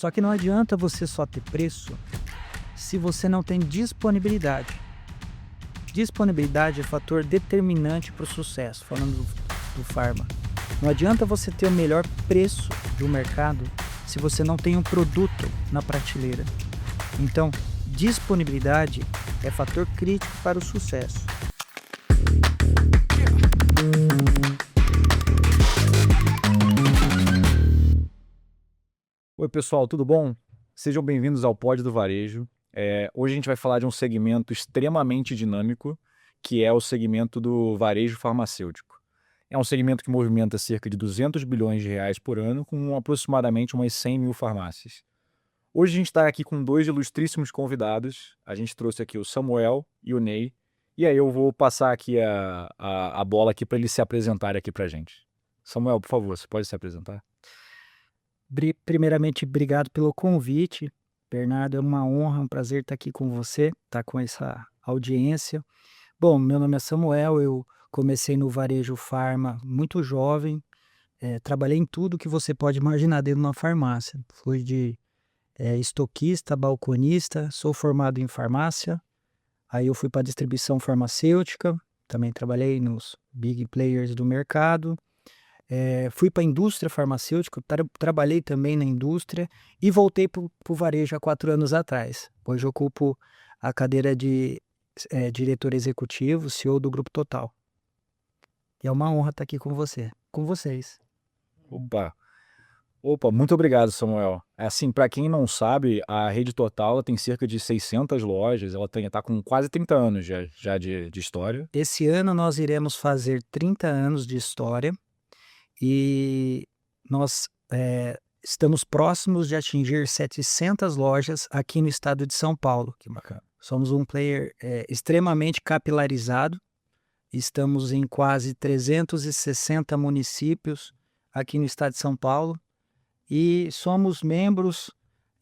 Só que não adianta você só ter preço se você não tem disponibilidade. Disponibilidade é fator determinante para o sucesso, falando do pharma. Não adianta você ter o melhor preço do mercado se você não tem um produto na prateleira. Então, disponibilidade é fator crítico para o sucesso. Oi, pessoal, tudo bom? Sejam bem-vindos ao Pod do Varejo. Hoje a gente vai falar de um segmento extremamente dinâmico, que é o segmento do varejo farmacêutico. É um segmento que movimenta cerca de 200 bilhões de reais por ano, com aproximadamente umas 100 mil farmácias. Hoje a gente está aqui com dois ilustríssimos convidados. A gente trouxe aqui o Samuel e o Ney. E aí eu vou passar aqui a bola aqui para eles se apresentarem aqui para a gente. Samuel, por favor, você pode se apresentar? Primeiramente, obrigado pelo convite. Bernardo, é uma honra, um prazer estar aqui com você, estar com essa audiência. Bom, meu nome é Samuel, eu comecei no varejo farma muito jovem, trabalhei em tudo que você pode imaginar dentro de uma farmácia. Fui de estoquista, balconista, sou formado em farmácia, aí eu fui para distribuição farmacêutica, também trabalhei nos big players do mercado. Fui para a indústria farmacêutica, trabalhei também na indústria e voltei para o varejo há 4 anos atrás. Hoje eu ocupo a cadeira de diretor executivo, CEO do Grupo Total. E é uma honra estar aqui com vocês. Opa! Opa, muito obrigado, Samuel. Assim, para quem não sabe, a Rede Total ela tem cerca de 600 lojas, ela tá com quase 30 anos já de história. Esse ano nós iremos fazer 30 anos de história e nós estamos próximos de atingir 700 lojas aqui no estado de São Paulo. Que bacana. Somos um player extremamente capilarizado, estamos em quase 360 municípios aqui no estado de São Paulo e somos membros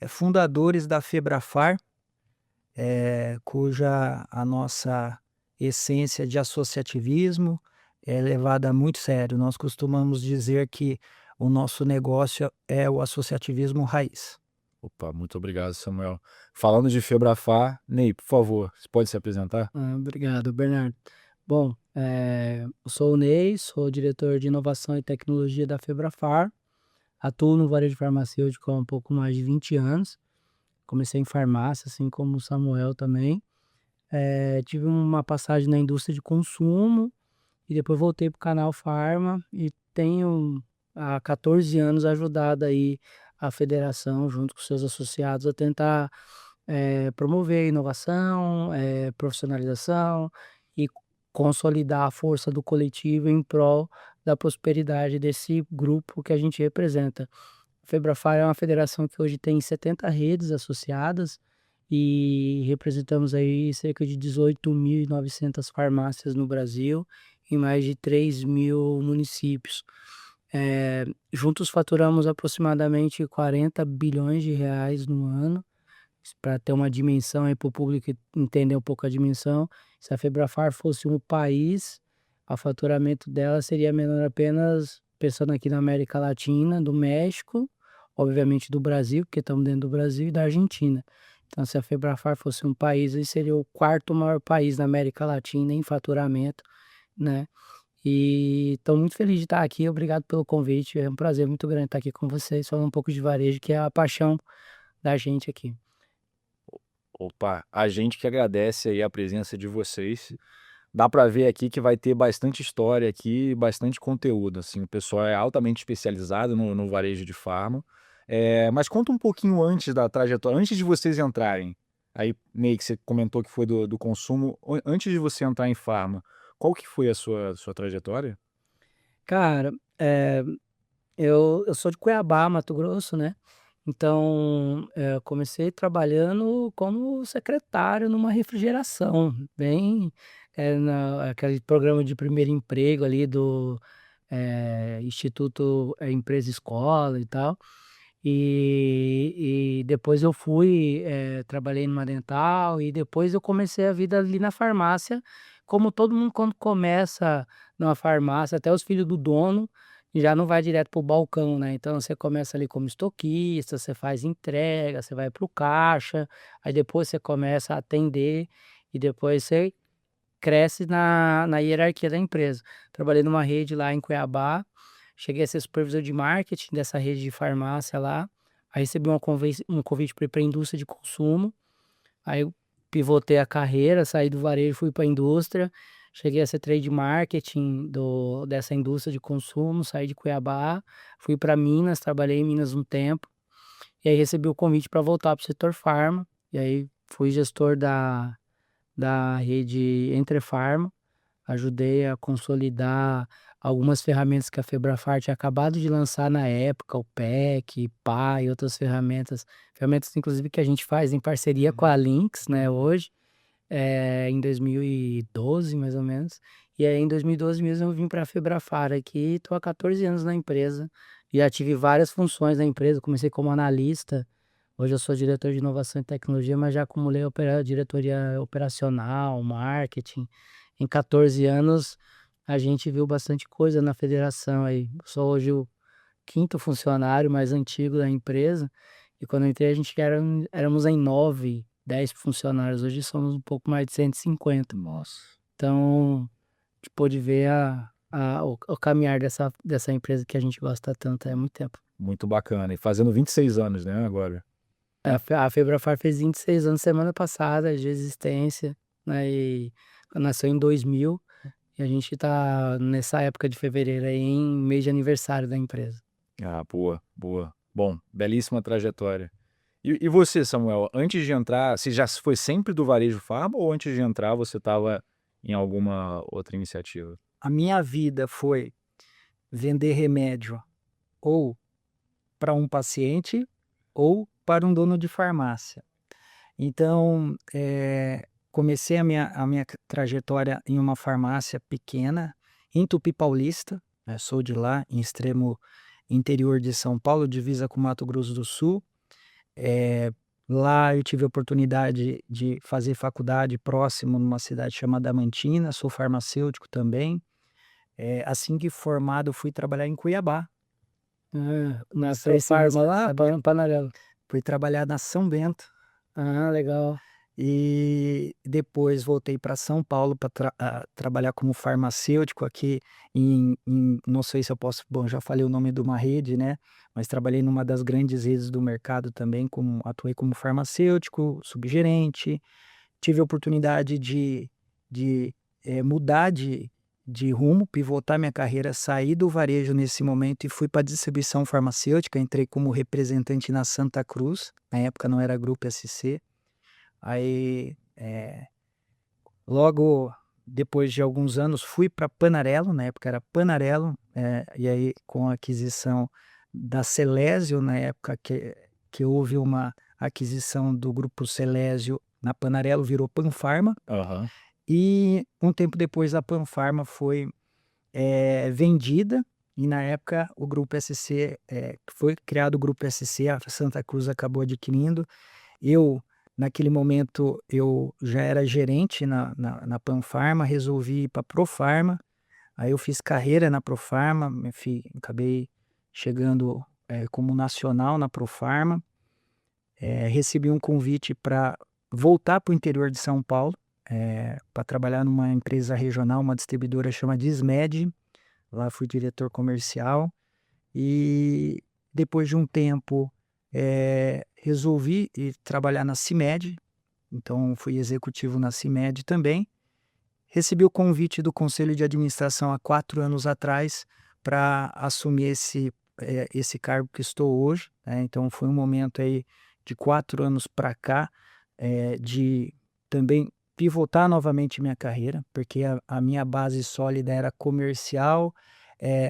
fundadores da Febrafar, cuja a nossa essência de associativismo é levada muito sério. Nós costumamos dizer que o nosso negócio é o associativismo raiz. Opa, muito obrigado, Samuel. Falando de Febrafar, Ney, por favor, você pode se apresentar? Obrigado, Bernardo. Bom, eu sou o Ney, sou diretor de inovação e tecnologia da Febrafar. Atuo no varejo farmacêutico há um pouco mais de 20 anos. Comecei em farmácia, assim como o Samuel também. Tive uma passagem na indústria de consumo e depois voltei para o canal Farma e tenho há 14 anos ajudado aí a federação, junto com seus associados, a tentar promover a inovação, profissionalização e consolidar a força do coletivo em prol da prosperidade desse grupo que a gente representa. A Febrafar é uma federação que hoje tem 70 redes associadas e representamos aí cerca de 18.900 farmácias no Brasil, em mais de 3.000 municípios. Juntos faturamos aproximadamente 40 bilhões de reais no ano. Para ter uma dimensão aí para o público entender um pouco a dimensão, se a Febrafar fosse um país, o faturamento dela seria menor apenas pensando aqui na América Latina, do México, obviamente do Brasil, porque estamos dentro do Brasil, e da Argentina. Então, se a Febrafar fosse um país, ele seria o quarto maior país da América Latina em faturamento, né? E estou muito feliz de estar aqui, obrigado pelo convite, é um prazer muito grande estar aqui com vocês, falando um pouco de varejo, que é a paixão da gente aqui. Opa, a gente que agradece aí a presença de vocês. Dá para ver aqui que vai ter bastante história aqui, bastante conteúdo, assim, o pessoal é altamente especializado no varejo de farma. Mas conta um pouquinho antes da trajetória, antes de vocês entrarem, aí meio que você comentou que foi do consumo, antes de você entrar em farma, qual que foi a sua trajetória? Cara, eu sou de Cuiabá, Mato Grosso, né? Então, eu comecei trabalhando como secretário numa refrigeração, bem, aquele programa de primeiro emprego ali do Instituto Empresa Escola e tal. E depois eu fui, trabalhei numa dental e depois eu comecei a vida ali na farmácia, como todo mundo quando começa numa farmácia, até os filhos do dono já não vai direto para o balcão, né, então você começa ali como estoquista, você faz entrega, você vai para o caixa, aí depois você começa a atender e depois você cresce na hierarquia da empresa. Trabalhei numa rede lá em Cuiabá, cheguei a ser supervisor de marketing dessa rede de farmácia lá, aí recebi um convite para ir pra indústria de consumo, aí eu pivotei a carreira, saí do varejo, fui para a indústria, cheguei a ser trade marketing dessa indústria de consumo, saí de Cuiabá, fui para Minas, trabalhei em Minas um tempo, e aí recebi o convite para voltar para o setor farma, e aí fui gestor da rede Entrefarma, ajudei a consolidar algumas ferramentas que a Febrafar tinha acabado de lançar na época, o PEC, PA e outras ferramentas inclusive que a gente faz em parceria com Uhum. a Lynx, né, Uhum. hoje, em 2012 mais ou menos, e aí em 2012 mesmo eu vim para a Febrafar aqui, estou há 14 anos na empresa, e já tive várias funções na empresa, comecei como analista, hoje eu sou diretor de inovação e tecnologia, mas já acumulei diretoria operacional, marketing. Em 14 anos a gente viu bastante coisa na federação aí. Sou hoje o quinto funcionário mais antigo da empresa e quando eu entrei a gente éramos em 9, 10 funcionários. Hoje somos um pouco mais de 150. Nossa, Então, a gente pôde ver o caminhar dessa empresa que a gente gosta tanto há muito tempo. muito bacana. E fazendo 26 anos, né, agora. A Febrafar fez 26 anos semana passada de existência, né, e nasceu em 2000 e a gente tá nessa época de fevereiro aí em mês de aniversário da empresa. Ah, boa, boa. Bom, belíssima trajetória. E você, Samuel, antes de entrar, você já foi sempre do Varejo Farma ou antes de entrar você estava em alguma outra iniciativa? A minha vida foi vender remédio ou para um paciente ou para um dono de farmácia. Então, comecei a minha trajetória em uma farmácia pequena, em Tupi Paulista, sou de lá, em extremo interior de São Paulo, divisa com Mato Grosso do Sul. Eh, Lá eu tive a oportunidade de fazer faculdade próximo numa cidade chamada Amantina, sou farmacêutico também. Assim que formado, fui trabalhar em Cuiabá. Na Não sei se Profarma você lá, sabia. Panarela. Fui trabalhar na São Bento. Ah, legal. E depois voltei para São Paulo para trabalhar como farmacêutico aqui não sei se eu posso, bom, já falei o nome de uma rede, né, mas trabalhei numa das grandes redes do mercado também, atuei como farmacêutico, subgerente, tive a oportunidade de mudar de rumo, pivotar minha carreira, sair do varejo nesse momento e fui para distribuição farmacêutica, entrei como representante na Santa Cruz, na época não era Grupo SC. Aí, logo depois de alguns anos fui para Panarello, na época era Panarello, e aí com a aquisição da Celesio, na época que houve uma aquisição do grupo Celesio na Panarello, virou Panfarma, Aham. e um tempo depois a Panfarma foi, vendida, e na época o grupo SC, foi criado o grupo SC, a Santa Cruz acabou adquirindo. Eu, naquele momento, eu já era gerente na Panfarma, resolvi ir para Profarma, aí eu fiz carreira na Profarma, acabei chegando, como nacional na Profarma, recebi um convite para voltar para o interior de São Paulo, para trabalhar numa empresa regional, uma distribuidora chama Dismed, lá fui diretor comercial, e depois de um tempo, resolvi ir trabalhar na CIMED, então fui executivo na CIMED também. Recebi o convite do conselho de administração há 4 anos atrás para assumir esse cargo que estou hoje, né, então foi um momento aí de 4 anos para cá, de também pivotar novamente minha carreira, porque a minha base sólida era comercial,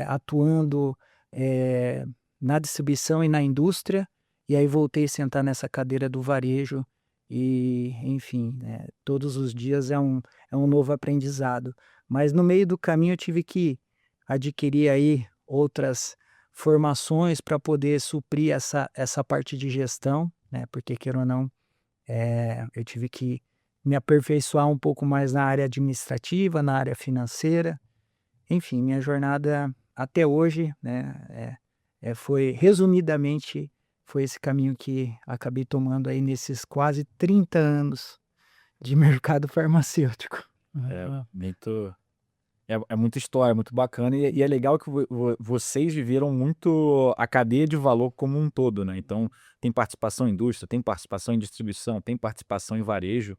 atuando, eh, na distribuição e na indústria, e aí voltei a sentar nessa cadeira do varejo e, enfim, né, todos os dias é um novo aprendizado. Mas no meio do caminho eu tive que adquirir aí outras formações para poder suprir essa parte de gestão, né, porque queira ou não, eu tive que me aperfeiçoar um pouco mais na área administrativa, na área financeira. Enfim, minha jornada até hoje, né, foi resumidamente, foi esse caminho que acabei tomando aí nesses quase 30 anos de mercado farmacêutico. É Aham. muito é muita história, muito bacana e é legal que vocês viveram muito a cadeia de valor como um todo, né, então tem participação em indústria, tem participação em distribuição, tem participação em varejo.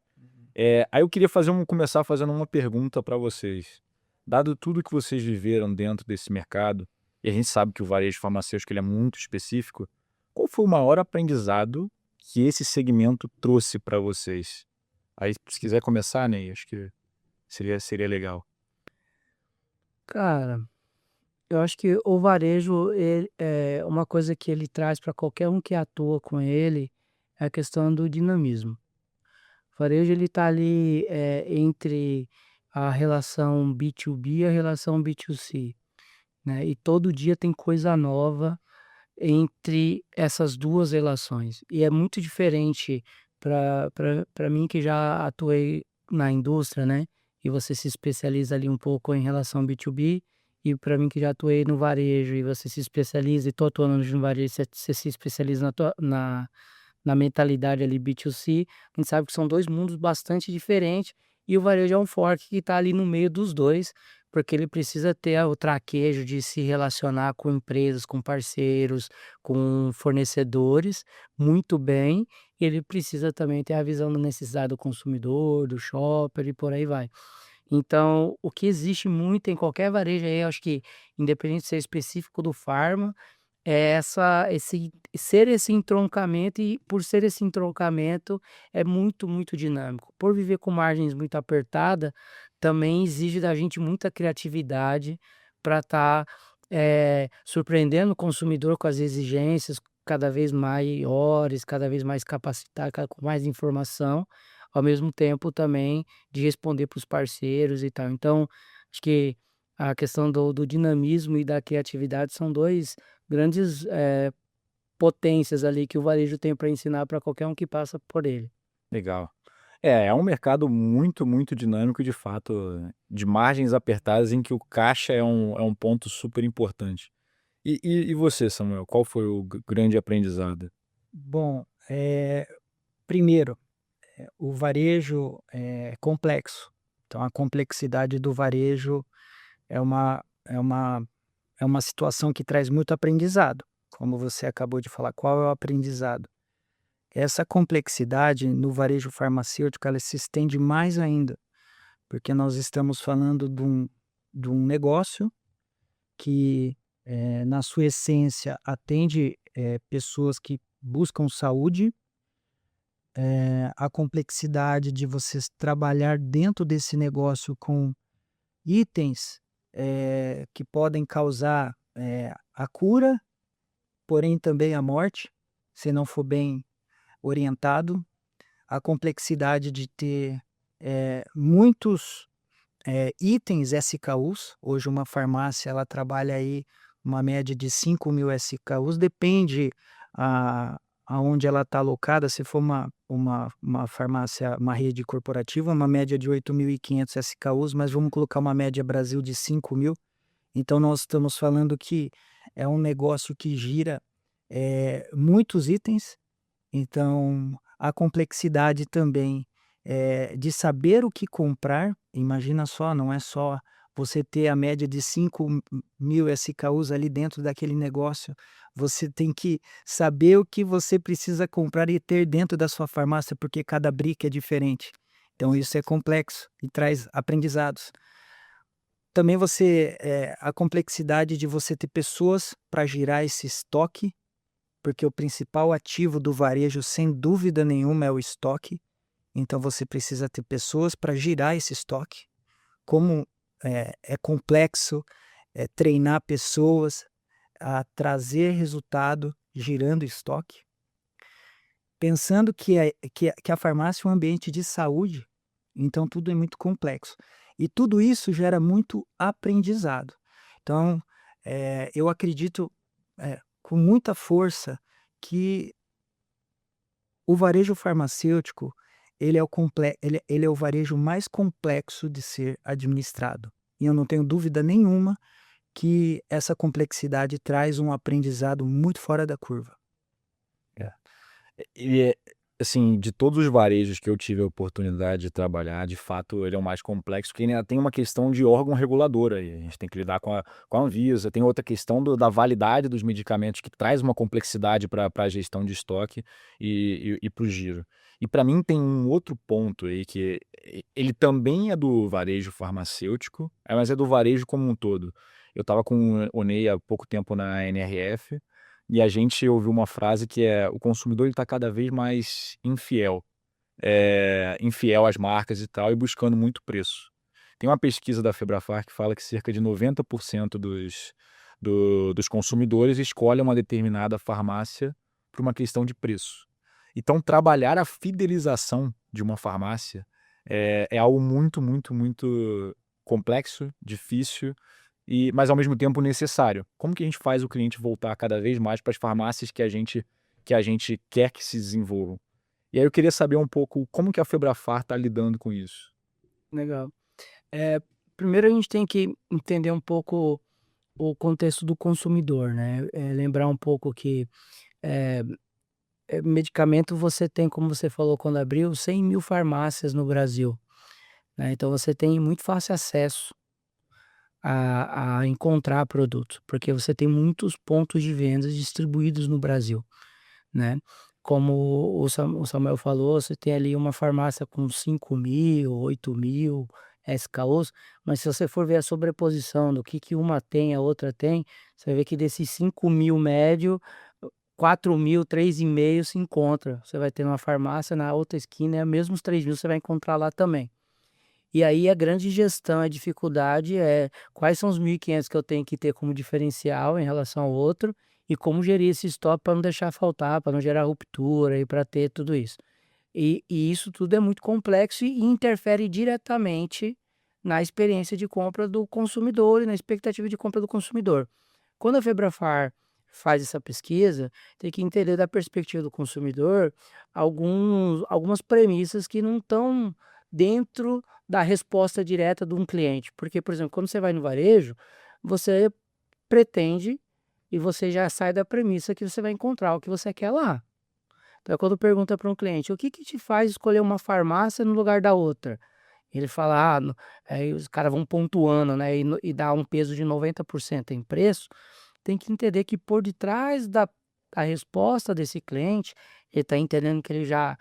Aí eu queria começar fazendo uma pergunta para vocês. Dado tudo que vocês viveram dentro desse mercado, e a gente sabe que o varejo farmacêutico ele é muito específico, qual foi o maior aprendizado que esse segmento trouxe para vocês? Aí se quiser começar, Ney, acho que seria legal. Cara, eu acho que o varejo, ele é uma coisa que ele traz para qualquer um que atua com ele, é a questão do dinamismo. O varejo ele tá ali, entre a relação B2B e a relação B2C, né, e todo dia tem coisa nova entre essas 2 relações. E é muito diferente para mim que já atuei na indústria, né, e você se especializa ali um pouco em relação B2B, e para mim que já atuei no varejo e você se especializa e tô atuando no varejo, você se especializa na mentalidade ali B2C, a gente sabe que são 2 mundos bastante diferentes, e o varejo é um fork que está ali no meio dos 2 porque ele precisa ter o traquejo de se relacionar com empresas, com parceiros, com fornecedores muito bem, e ele precisa também ter a visão da necessidade do consumidor, do shopper e por aí vai. Então, o que existe muito em qualquer varejo aí, eu acho que independente de ser específico do farma, é esse entroncamento e por ser esse entroncamento, é muito, muito dinâmico. Por viver com margens muito apertada, também exige da gente muita criatividade para estar, surpreendendo o consumidor com as exigências cada vez maiores, cada vez mais capacitado, com mais informação, ao mesmo tempo também de responder para os parceiros e tal. Então, acho que a questão do dinamismo e da criatividade são 2 grandes, potências ali que o varejo tem para ensinar para qualquer um que passa por ele. Legal. É um mercado muito, muito dinâmico, de fato, de margens apertadas em que o caixa é um ponto super importante. E você, Samuel, qual foi o grande aprendizado? Bom, primeiro, o varejo é complexo, então a complexidade do varejo é uma situação que traz muito aprendizado, como você acabou de falar. Qual é o aprendizado? Essa complexidade no varejo farmacêutico, ela se estende mais ainda, porque nós estamos falando de um negócio que, na sua essência, atende, pessoas que buscam saúde. A complexidade de vocês trabalhar dentro desse negócio com itens, que podem causar, a cura, porém também a morte, se não for bem orientado. A complexidade de ter, muitos, itens SKUs. Hoje uma farmácia ela trabalha aí uma média de 5.000 SKUs, depende a aonde ela está alocada. Se for uma farmácia, uma rede corporativa, uma média de 8.500 SKUs, mas vamos colocar uma média Brasil de 5.000. Então nós estamos falando que é um negócio que gira, muitos itens. Então, a complexidade também, de saber o que comprar. Imagina só, não é só você ter a média de 5.000 SKUs ali dentro daquele negócio, você tem que saber o que você precisa comprar e ter dentro da sua farmácia, porque cada brick é diferente. Então isso é complexo e traz aprendizados. Também a complexidade de você ter pessoas para girar esse estoque, porque o principal ativo do varejo, sem dúvida nenhuma, é o estoque. Então você precisa ter pessoas para girar esse estoque. Como é complexo, treinar pessoas a trazer resultado girando estoque. Pensando que a farmácia é um ambiente de saúde, então tudo é muito complexo. E tudo isso gera muito aprendizado. Então, eu acredito, com muita força, que o varejo farmacêutico, ele é o varejo mais complexo de ser administrado. E eu não tenho dúvida nenhuma que essa complexidade traz um aprendizado muito fora da curva. É. E, assim, de todos os varejos que eu tive a oportunidade de trabalhar, de fato ele é o mais complexo, porque ainda tem uma questão de órgão regulador aí, a gente tem que lidar com a Anvisa, tem outra questão da validade dos medicamentos que traz uma complexidade para a gestão de estoque e para o giro. E para mim tem um outro ponto aí que ele também é do varejo farmacêutico, mas é do varejo como um todo. Eu estava com o Ney há pouco tempo na NRF, e a gente ouviu uma frase que é: o consumidor está cada vez mais infiel às marcas e tal, e buscando muito preço. Tem uma pesquisa da Febrafar que fala que cerca de 90% dos consumidores escolhem uma determinada farmácia por uma questão de preço. Então, trabalhar a fidelização de uma farmácia é algo muito, muito, muito complexo, difícil, mas ao mesmo tempo necessário. Como que a gente faz o cliente voltar cada vez mais para as farmácias que a gente quer que se desenvolvam? E aí eu queria saber um pouco como que a Febrafar está lidando com isso. Legal. Primeiro a gente tem que entender um pouco o contexto do consumidor, né? Lembrar um pouco que eh, medicamento você tem, como você falou quando abriu, 100.000 farmácias no Brasil, né? Então você tem muito fácil acesso a encontrar produtos, porque você tem muitos pontos de vendas distribuídos no Brasil, né? Como o Samuel falou, você tem ali uma farmácia com 5.000, 8.000 SKUs, mas se você for ver a sobreposição do que uma tem, a outra tem, você vai ver que desses 5.000 médio, 4.000, 3.500 se encontra. Você vai ter uma farmácia, na outra esquina, é mesmo os 3.000 você vai encontrar lá também. E aí a grande gestão, a dificuldade é quais são os 1.500 que eu tenho que ter como diferencial em relação ao outro e como gerir esse estoque para não deixar faltar, para não gerar ruptura e para ter tudo isso. E isso tudo é muito complexo e interfere diretamente na experiência de compra do consumidor e na expectativa de compra do consumidor. Quando a Febrafar faz essa pesquisa, tem que entender da perspectiva do consumidor algumas premissas que não estão dentro da resposta direta de um cliente. Porque, por exemplo, quando você vai no varejo, você pretende e você já sai da premissa que você vai encontrar o que você quer lá. Então, quando pergunta para um cliente, o que te faz escolher uma farmácia no lugar da outra? Ele fala, aí os caras vão pontuando, né, e dá um peso de 90% em preço. Tem que entender que por detrás da resposta desse cliente, ele está entendendo que ele já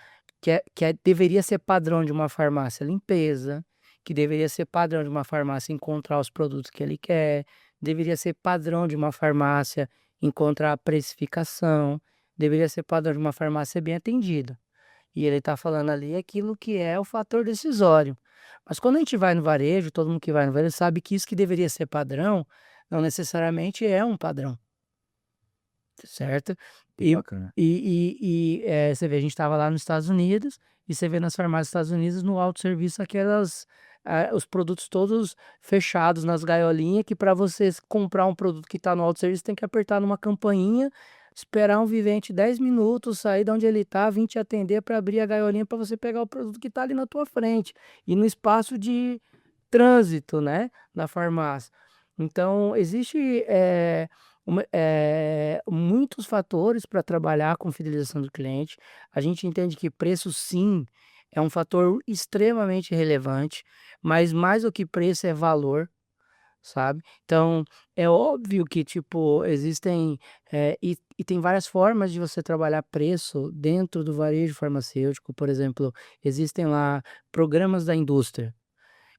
deveria ser padrão de uma farmácia limpeza, que deveria ser padrão de uma farmácia encontrar os produtos que ele quer, deveria ser padrão de uma farmácia encontrar a precificação, deveria ser padrão de uma farmácia bem atendida. E ele está falando ali aquilo que é o fator decisório. Mas quando a gente vai no varejo, todo mundo que vai no varejo sabe que isso que deveria ser padrão, não necessariamente é um padrão, certo? Que E, bacana. você vê, a gente estava lá nos Estados Unidos, e você vê nas farmácias dos Estados Unidos, no autosserviço, os produtos todos fechados nas gaiolinhas, que para você comprar um produto que está no autosserviço, tem que apertar numa campainha, esperar um vivente 10 minutos, sair de onde ele está, vir te atender para abrir a gaiolinha para você pegar o produto que está ali na tua frente. E no espaço de trânsito, né, da farmácia. Então, existe muitos fatores para trabalhar com fidelização do cliente. A gente entende que preço, sim, é um fator extremamente relevante, mas mais do que preço é valor, sabe? Então, é óbvio que, tipo, existem, e tem várias formas de você trabalhar preço dentro do varejo farmacêutico. Por exemplo, existem lá programas da indústria,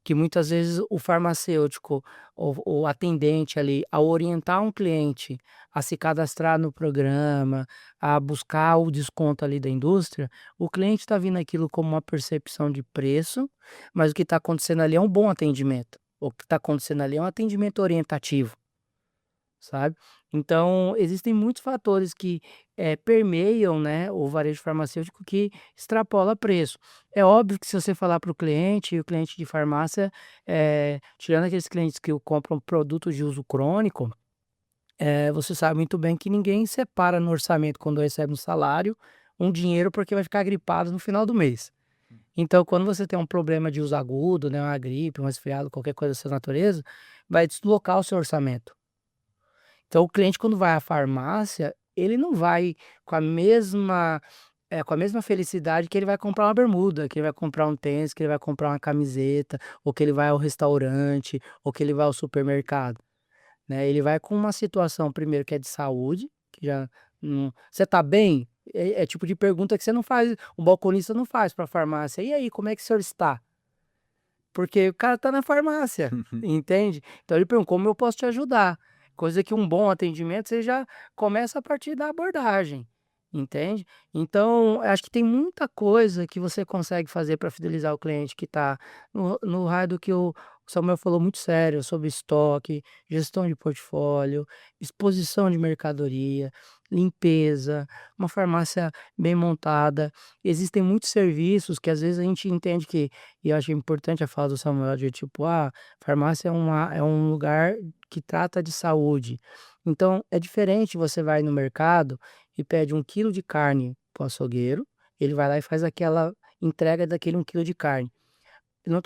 que muitas vezes o farmacêutico, o atendente ali, ao orientar um cliente a se cadastrar no programa, a buscar o desconto ali da indústria, o cliente está vendo aquilo como uma percepção de preço, mas o que está acontecendo ali é um bom atendimento. O que está acontecendo ali é um atendimento orientativo, sabe? Então, existem muitos fatores que permeiam, né, o varejo farmacêutico, que extrapola preço. É óbvio que se você falar para o cliente, e o cliente de farmácia, tirando aqueles clientes que compram produtos de uso crônico, você sabe muito bem que ninguém separa no orçamento, quando recebe um salário, um dinheiro porque vai ficar gripado no final do mês. Então, quando você tem um problema de uso agudo, né, uma gripe, um resfriado, qualquer coisa dessa natureza, vai deslocar o seu orçamento. Então o cliente quando vai à farmácia, ele não vai com a mesma com a mesma felicidade que ele vai comprar uma bermuda, que ele vai comprar um tênis, que ele vai comprar uma camiseta, ou que ele vai ao restaurante, ou que ele vai ao supermercado, né. Ele vai com uma situação primeiro que é de saúde, que já não "Você tá bem?" É tipo de pergunta que você não faz, o balconista não faz para a farmácia: "E aí, como é que o senhor está?" Porque o cara tá na farmácia, entende? Então ele pergunta: "Como eu posso te ajudar?" Coisa que um bom atendimento você já começa a partir da abordagem, entende? Então, acho que tem muita coisa que você consegue fazer para fidelizar o cliente que tá no raio do que o Samuel falou muito sério sobre estoque, gestão de portfólio, exposição de mercadoria, limpeza, uma farmácia bem montada. Existem muitos serviços que às vezes a gente entende que e eu acho importante a fala do Samuel de tipo: "Ah, farmácia é um lugar que trata de saúde". Então é diferente, você vai no mercado e pede 1 quilo de carne para o açougueiro, ele vai lá e faz aquela entrega daquele 1 quilo de carne. Eu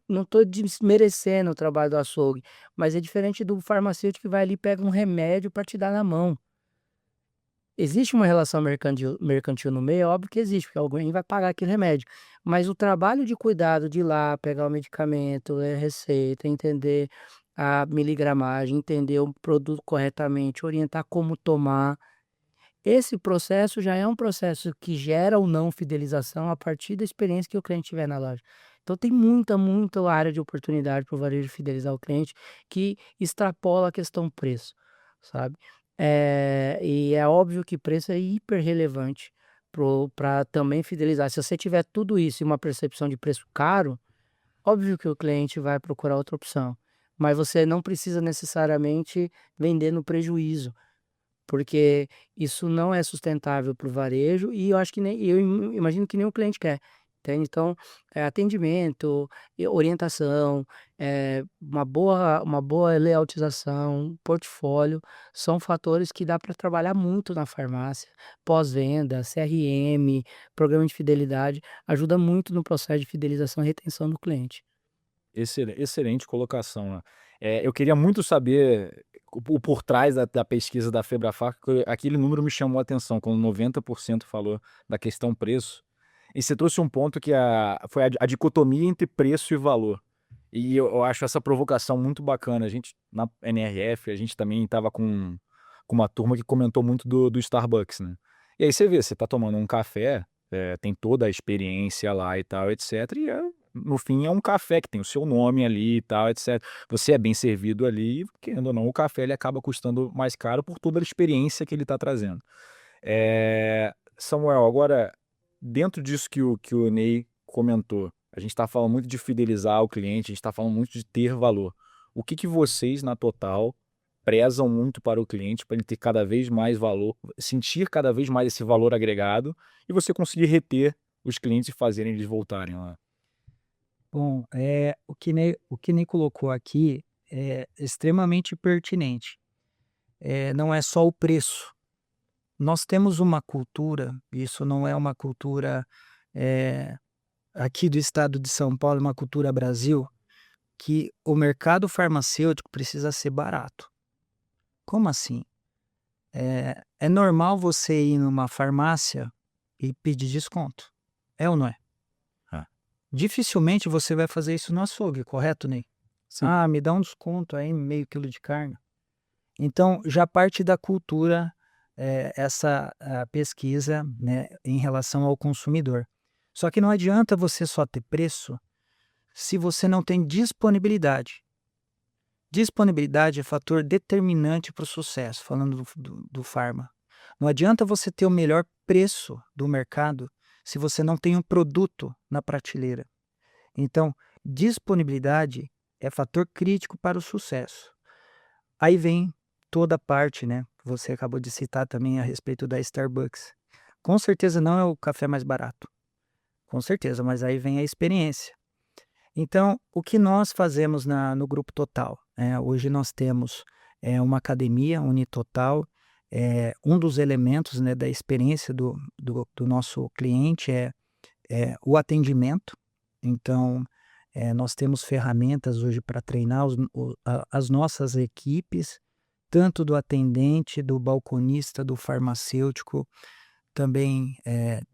não tô desmerecendo o trabalho do açougue, mas é diferente do farmacêutico que vai ali e pega um remédio para te dar na mão. Existe uma relação mercantil no meio? É óbvio que existe, porque alguém vai pagar aquele remédio, mas o trabalho de cuidado de ir lá, pegar o medicamento, ler a receita, entender a miligramagem, entender o produto corretamente, orientar como tomar, esse processo já é um processo que gera ou não fidelização a partir da experiência que o cliente tiver na loja. Então tem muita área de oportunidade para o varejo fidelizar o cliente, que extrapola a questão preço, sabe. E é óbvio que preço é hiper relevante para também fidelizar. Se você tiver tudo isso e uma percepção de preço caro, óbvio que o cliente vai procurar outra opção, mas você não precisa necessariamente vender no prejuízo. Porque isso não é sustentável para o varejo e eu acho que nem imagino que nem o cliente quer, entende. Então, atendimento, orientação, uma boa layoutização, portfólio, são fatores que dá para trabalhar muito na farmácia. Pós-venda, CRM, programa de fidelidade, ajuda muito no processo de fidelização e retenção do cliente. Excelente colocação, né. Eu queria muito saber o por trás da pesquisa da Febrafac, porque aquele número me chamou a atenção, quando 90% falou da questão preço. E você trouxe um ponto que foi a dicotomia entre preço e valor. E eu acho essa provocação muito bacana. A gente, na NRF, a gente também estava com uma turma que comentou muito do Starbucks, né. E aí você vê, você tá tomando um café, tem toda a experiência lá e tal, etcétera, e no fim é um café que tem o seu nome ali e tal, etcétera. Você é bem servido ali, querendo ou não, o café ele acaba custando mais caro por toda a experiência que ele tá trazendo. Samuel, agora, dentro disso que o Ney comentou, a gente está falando muito de fidelizar o cliente, a gente está falando muito de ter valor. O que vocês, na Total, prezam muito para o cliente, para ele ter cada vez mais valor, sentir cada vez mais esse valor agregado e você conseguir reter os clientes e fazerem eles voltarem lá? Bom, o que nem colocou aqui é extremamente pertinente. Não é só o preço. Nós temos uma cultura, isso não é uma cultura, eh, aqui do estado de São Paulo, é uma cultura Brasil, que o mercado farmacêutico precisa ser barato. Como assim? É normal você ir numa farmácia e pedir desconto, é ou não é? Ah, Dificilmente você vai fazer isso no açougue, correto, Ney? sim. "Ah, me dá um desconto aí, meio quilo de carne". Então já parte da cultura, essa a pesquisa, né, em relação ao consumidor. Só que não adianta você só ter preço, se você não tem disponibilidade. Disponibilidade é fator determinante para o sucesso, falando do farma. Não adianta você ter o melhor preço do mercado, se você não tem um produto na prateleira. Então, disponibilidade é fator crítico para o sucesso. Aí vem toda a parte, né, que você acabou de citar também a respeito da Starbucks. Com certeza não é o café mais barato, com certeza, mas aí vem a experiência. Então, o que nós fazemos no Grupo Total? Hoje nós temos, uma academia Unitotal, um dos elementos, né, da experiência do nosso cliente é o atendimento. Então, nós temos ferramentas hoje para treinar as nossas equipes, tanto do atendente, do balconista, do farmacêutico, também,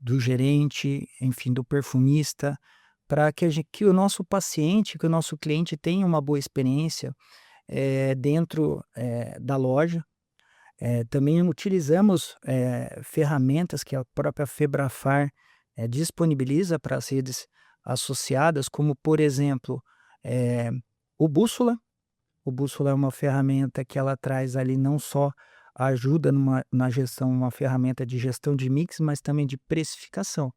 do gerente, enfim, do perfumista, para que o nosso paciente, que o nosso cliente tenha uma boa experiência, dentro, da loja. Também utilizamos, ferramentas que a própria Febrafar, disponibiliza para as redes associadas, como, por exemplo, eh, o Bússola. O Bússola é uma ferramenta que ela traz ali não só ajuda na gestão, uma ferramenta de gestão de mix, mas também de precificação.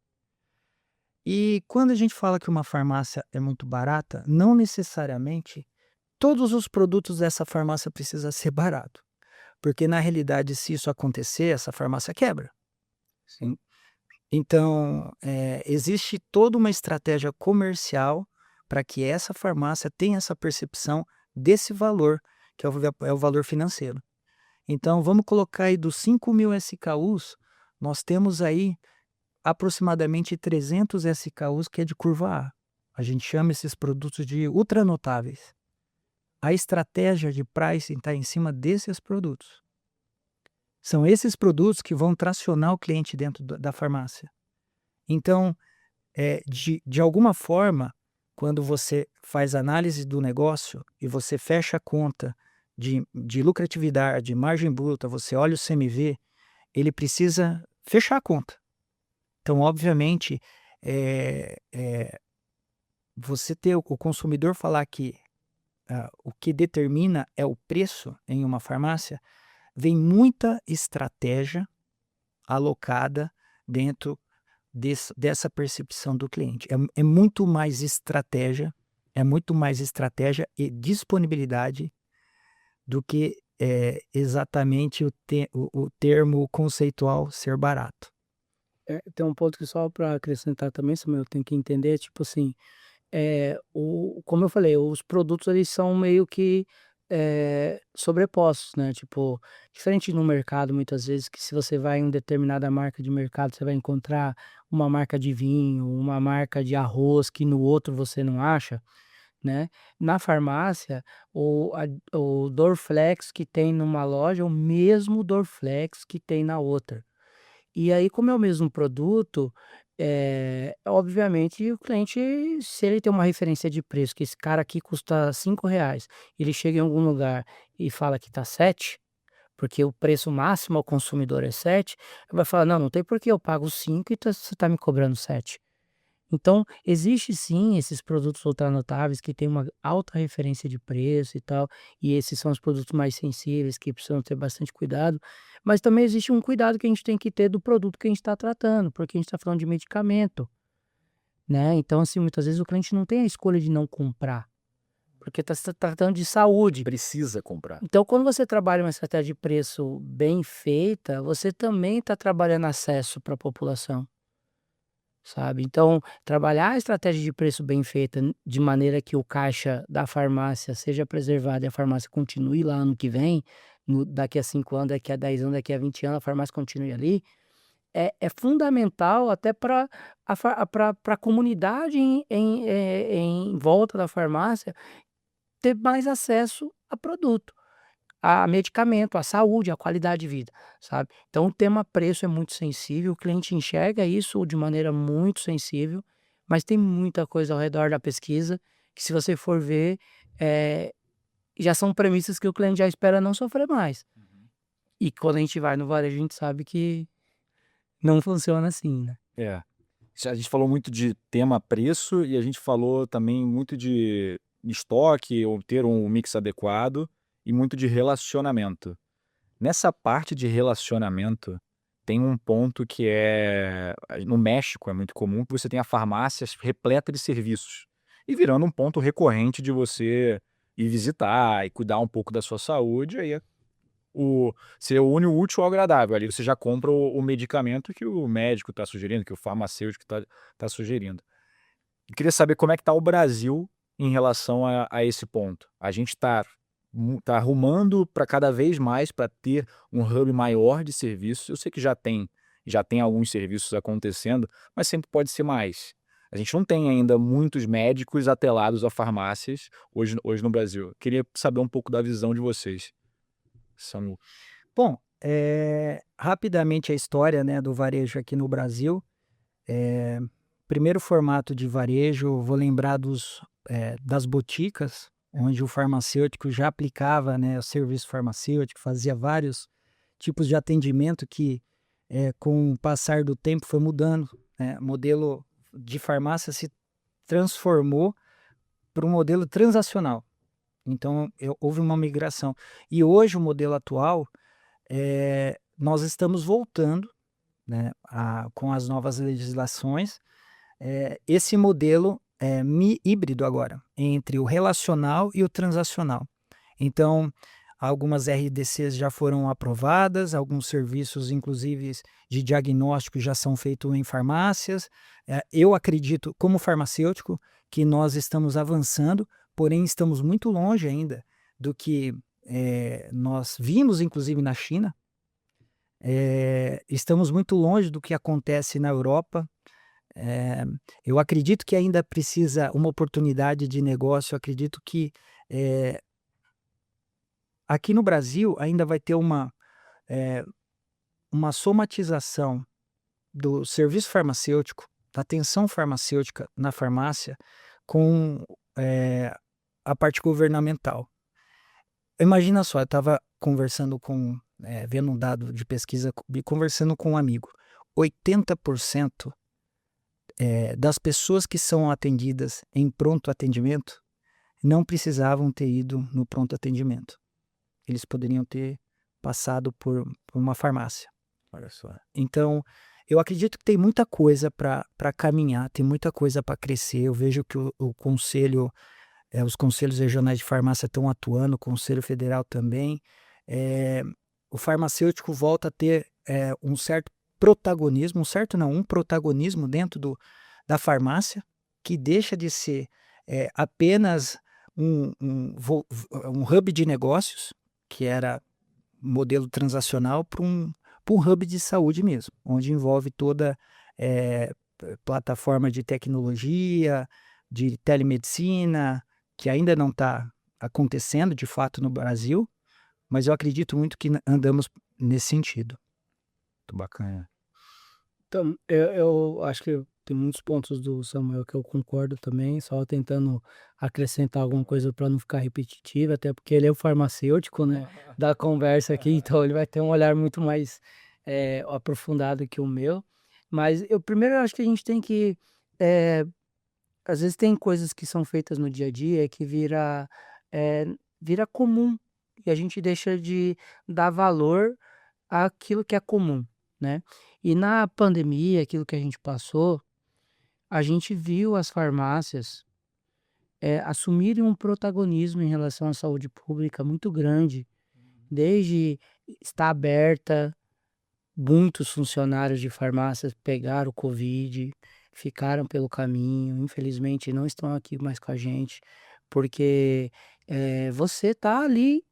E quando a gente fala que uma farmácia é muito barata, não necessariamente todos os produtos dessa farmácia precisa ser barato, porque na realidade, se isso acontecer, essa farmácia quebra. Sim. Então, existe toda uma estratégia comercial para que essa farmácia tenha essa percepção desse valor, que é o valor financeiro. Então, vamos colocar aí dos 5.000 SKUs, nós temos aí aproximadamente 300 SKUs que é de curva A. A gente chama esses produtos de ultranotáveis. A estratégia de pricing está em cima desses produtos. São esses produtos que vão tracionar o cliente dentro da farmácia. Então, de alguma forma, quando você faz análise do negócio e você fecha a conta de lucratividade, margem bruta, você olha o CMV, ele precisa fechar a conta. Então, obviamente, você ter o consumidor falar que o que determina é o preço em uma farmácia, vem muita estratégia alocada dentro dessa percepção do cliente. É muito mais estratégia, e disponibilidade do que exatamente o termo conceitual ser barato. Tem um ponto que só para acrescentar também, Samuel, tem que entender, tipo assim, como eu falei, os produtos eles são meio que sobrepostos, né? Tipo, diferente no mercado, muitas vezes, que se você vai em uma determinada marca de mercado, você vai encontrar uma marca de vinho, uma marca de arroz que no outro você não acha, né? Na farmácia, o Dorflex que tem numa loja é o mesmo Dorflex que tem na outra. E aí, como é o mesmo produto, obviamente o cliente, se ele tem uma referência de preço, que esse cara aqui custa R$ 5, ele chega em algum lugar e fala que tá 7, porque o preço máximo ao consumidor é 7, ele vai falar: "Não, não tem por que eu pago 5 e você tá me cobrando 7". Então, existe sim esses produtos ultranotáveis que têm uma alta referência de preço e tal, e esses são os produtos mais sensíveis que precisam ter bastante cuidado, mas também existe um cuidado que a gente tem que ter do produto que a gente está tratando, porque a gente está falando de medicamento, né? Então, assim, muitas vezes o cliente não tem a escolha de não comprar, porque está se tratando de saúde. Precisa comprar. Então, quando você trabalha uma estratégia de preço bem feita, você também está trabalhando acesso para a população. Sabe, então trabalhar a estratégia de preço bem feita, de maneira que o caixa da farmácia seja preservado e a farmácia continue lá ano que vem, daqui a 5 anos, daqui a 10 anos, daqui a 20 anos, a farmácia continue ali, é fundamental até para a comunidade em volta da farmácia ter mais acesso a produto, a medicamento, a saúde, a qualidade de vida, sabe. Então o tema preço é muito sensível, o cliente enxerga isso de maneira muito sensível, mas tem muita coisa ao redor da pesquisa, que se você for ver, eh, já são premissas que o cliente já espera não sofrer mais. E quando a gente vai no varejo, a gente sabe que não funciona assim, né. É. A gente falou muito de tema preço e a gente falou também muito de estoque ou ter um mix adequado e muito de relacionamento. Nessa parte de relacionamento, tem um ponto que no México é muito comum que você tenha farmácias repleta de serviços e virando um ponto recorrente de você ir visitar e cuidar um pouco da sua saúde, aí você une o útil ao agradável, ali você já compra o medicamento que o médico está sugerindo, que o farmacêutico está sugerindo. Eu queria saber como é que está o Brasil em relação a esse ponto. A gente tá arrumando para cada vez mais para ter um hub maior de serviços. Eu sei que já tem alguns serviços acontecendo, mas sempre pode ser mais. A gente não tem ainda muitos médicos atrelados a farmácias hoje no Brasil. Queria saber um pouco da visão de vocês. Samu? Bom, rapidamente a história, né, do varejo aqui no Brasil. Primeiro formato de varejo, vou lembrar das boticas, onde o farmacêutico já aplicava, né, o serviço farmacêutico, fazia vários tipos de atendimento que, com o passar do tempo foi mudando, né, o modelo de farmácia se transformou para um modelo transacional. Então houve uma migração. E hoje o modelo atual, nós estamos voltando, né, com as novas legislações, esse modelo híbrido agora, entre o relacional e o transacional. Então, algumas RDCs já foram aprovadas, alguns serviços, inclusive de diagnóstico, já são feitos em farmácias. Eu acredito, como farmacêutico, que nós estamos avançando, porém estamos muito longe ainda do que nós vimos, inclusive na China. Estamos muito longe do que acontece na Europa. Eu acredito que ainda precisa uma oportunidade de negócio. Eu acredito que aqui no Brasil ainda vai ter uma somatização do serviço farmacêutico, da atenção farmacêutica na farmácia, com a parte governamental. Imagina só, eu estava conversando vendo um dado de pesquisa e conversando com um amigo. 80% das pessoas que são atendidas em pronto atendimento não precisavam ter ido no pronto atendimento. Eles poderiam ter passado por uma farmácia. Olha só. Então, eu acredito que tem muita coisa para caminhar, tem muita coisa para crescer. Eu vejo que o conselho, os conselhos regionais de farmácia estão atuando, o Conselho Federal também. O farmacêutico volta a ter um certo protagonismo, um protagonismo dentro da farmácia, que deixa de ser apenas um hub de negócios, que era modelo transacional, para um hub de saúde mesmo, onde envolve toda plataforma de tecnologia, de telemedicina, que ainda não está acontecendo de fato no Brasil, mas eu acredito muito que andamos nesse sentido. Muito bacana. Então, eu acho que tem muitos pontos do Samuel que eu concordo também, só tentando acrescentar alguma coisa para não ficar repetitivo, até porque ele é o farmacêutico, né, da conversa aqui, então ele vai ter um olhar muito mais aprofundado que o meu. Mas primeiro eu acho que a gente tem que, às vezes tem coisas que são feitas no dia a dia que vira comum, e a gente deixa de dar valor àquilo que é comum, né. E na pandemia, aquilo que a gente passou, a gente viu as farmácias, assumirem um protagonismo em relação à saúde pública muito grande, desde estar aberta. Muitos funcionários de farmácias pegaram o covid, ficaram pelo caminho, infelizmente não estão aqui mais com a gente, porque, você está ali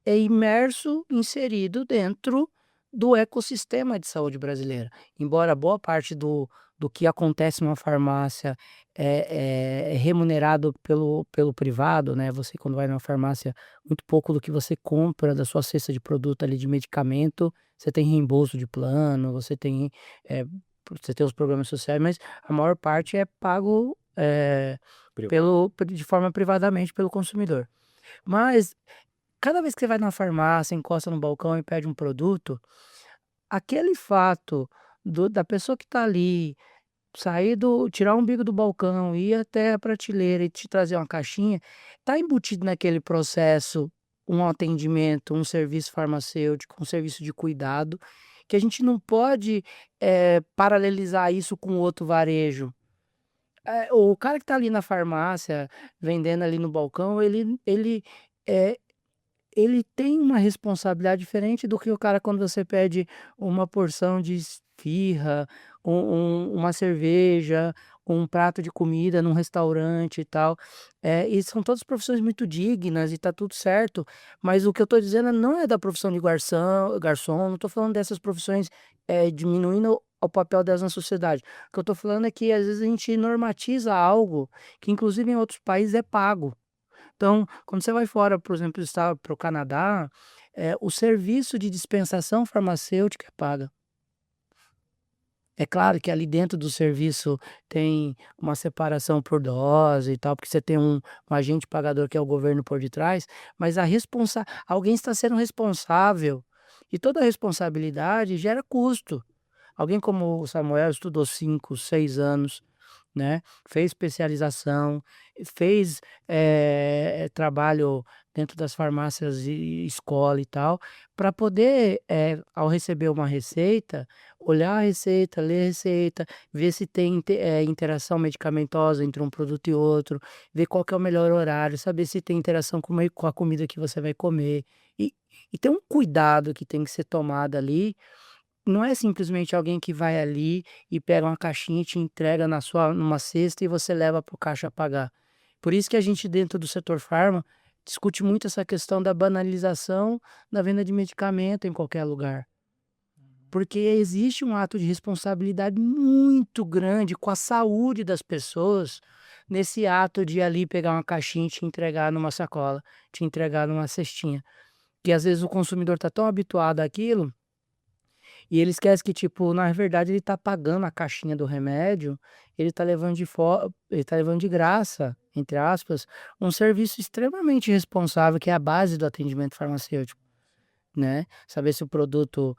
imerso, inserido dentro do ecossistema de saúde brasileira. Embora boa parte do que acontece numa farmácia é remunerado pelo privado, né, você quando vai numa farmácia, muito pouco do que você compra da sua cesta de produto ali de medicamento, você tem reembolso de plano, eh, você tem os programas sociais, mas a maior parte é pago, de forma privadamente pelo consumidor. Mas cada vez que você vai na farmácia, encosta no balcão e pede um produto, aquele fato da pessoa que está ali, tirar o umbigo do balcão, ir até a prateleira e te trazer uma caixinha, está embutido naquele processo um atendimento, um serviço farmacêutico, um serviço de cuidado, que a gente não pode paralelizar isso com outro varejo. O cara que está ali na farmácia, vendendo ali no balcão, eh, ele tem uma responsabilidade diferente do que o cara quando você pede uma porção de esfirra, uma cerveja, um prato de comida num restaurante e tal. E são todas profissões muito dignas e tá tudo certo, mas o que eu tô dizendo não é da profissão de garçom, não tô falando dessas profissões, diminuindo o papel delas na sociedade. O que eu tô falando é que às vezes a gente normatiza algo que inclusive em outros países é pago. Então, quando você vai fora, por exemplo, para o Canadá, o serviço de dispensação farmacêutica é paga. É claro que ali dentro do serviço tem uma separação por dose e tal, porque você tem um agente pagador que é o governo por detrás, mas alguém está sendo responsável, e toda responsabilidade gera custo. Alguém como o Samuel estudou 5, 6 anos, né, fez especialização, fez, trabalho dentro das farmácias e escola e tal, para poder, ao receber uma receita, olhar a receita, ler a receita, ver se tem interação medicamentosa entre um produto e outro, ver qual que é o melhor horário, saber se tem interação com a comida que você vai comer. E e tem um cuidado que tem que ser tomado ali, não é simplesmente alguém que vai ali e pega uma caixinha e te entrega numa cesta e você leva para o caixa pagar. Por isso que a gente dentro do setor farma, discute muito essa questão da banalização da venda de medicamento em qualquer lugar. Porque existe um ato de responsabilidade muito grande com a saúde das pessoas, nesse ato de ir ali pegar uma caixinha e te entregar numa sacola, te entregar numa cestinha. Que às vezes o consumidor está tão habituado àquilo e ele esquece que, tipo, na verdade ele tá pagando a caixinha do remédio, ele tá levando de graça, entre aspas, um serviço extremamente responsável, que é a base do atendimento farmacêutico, né. Saber se o produto,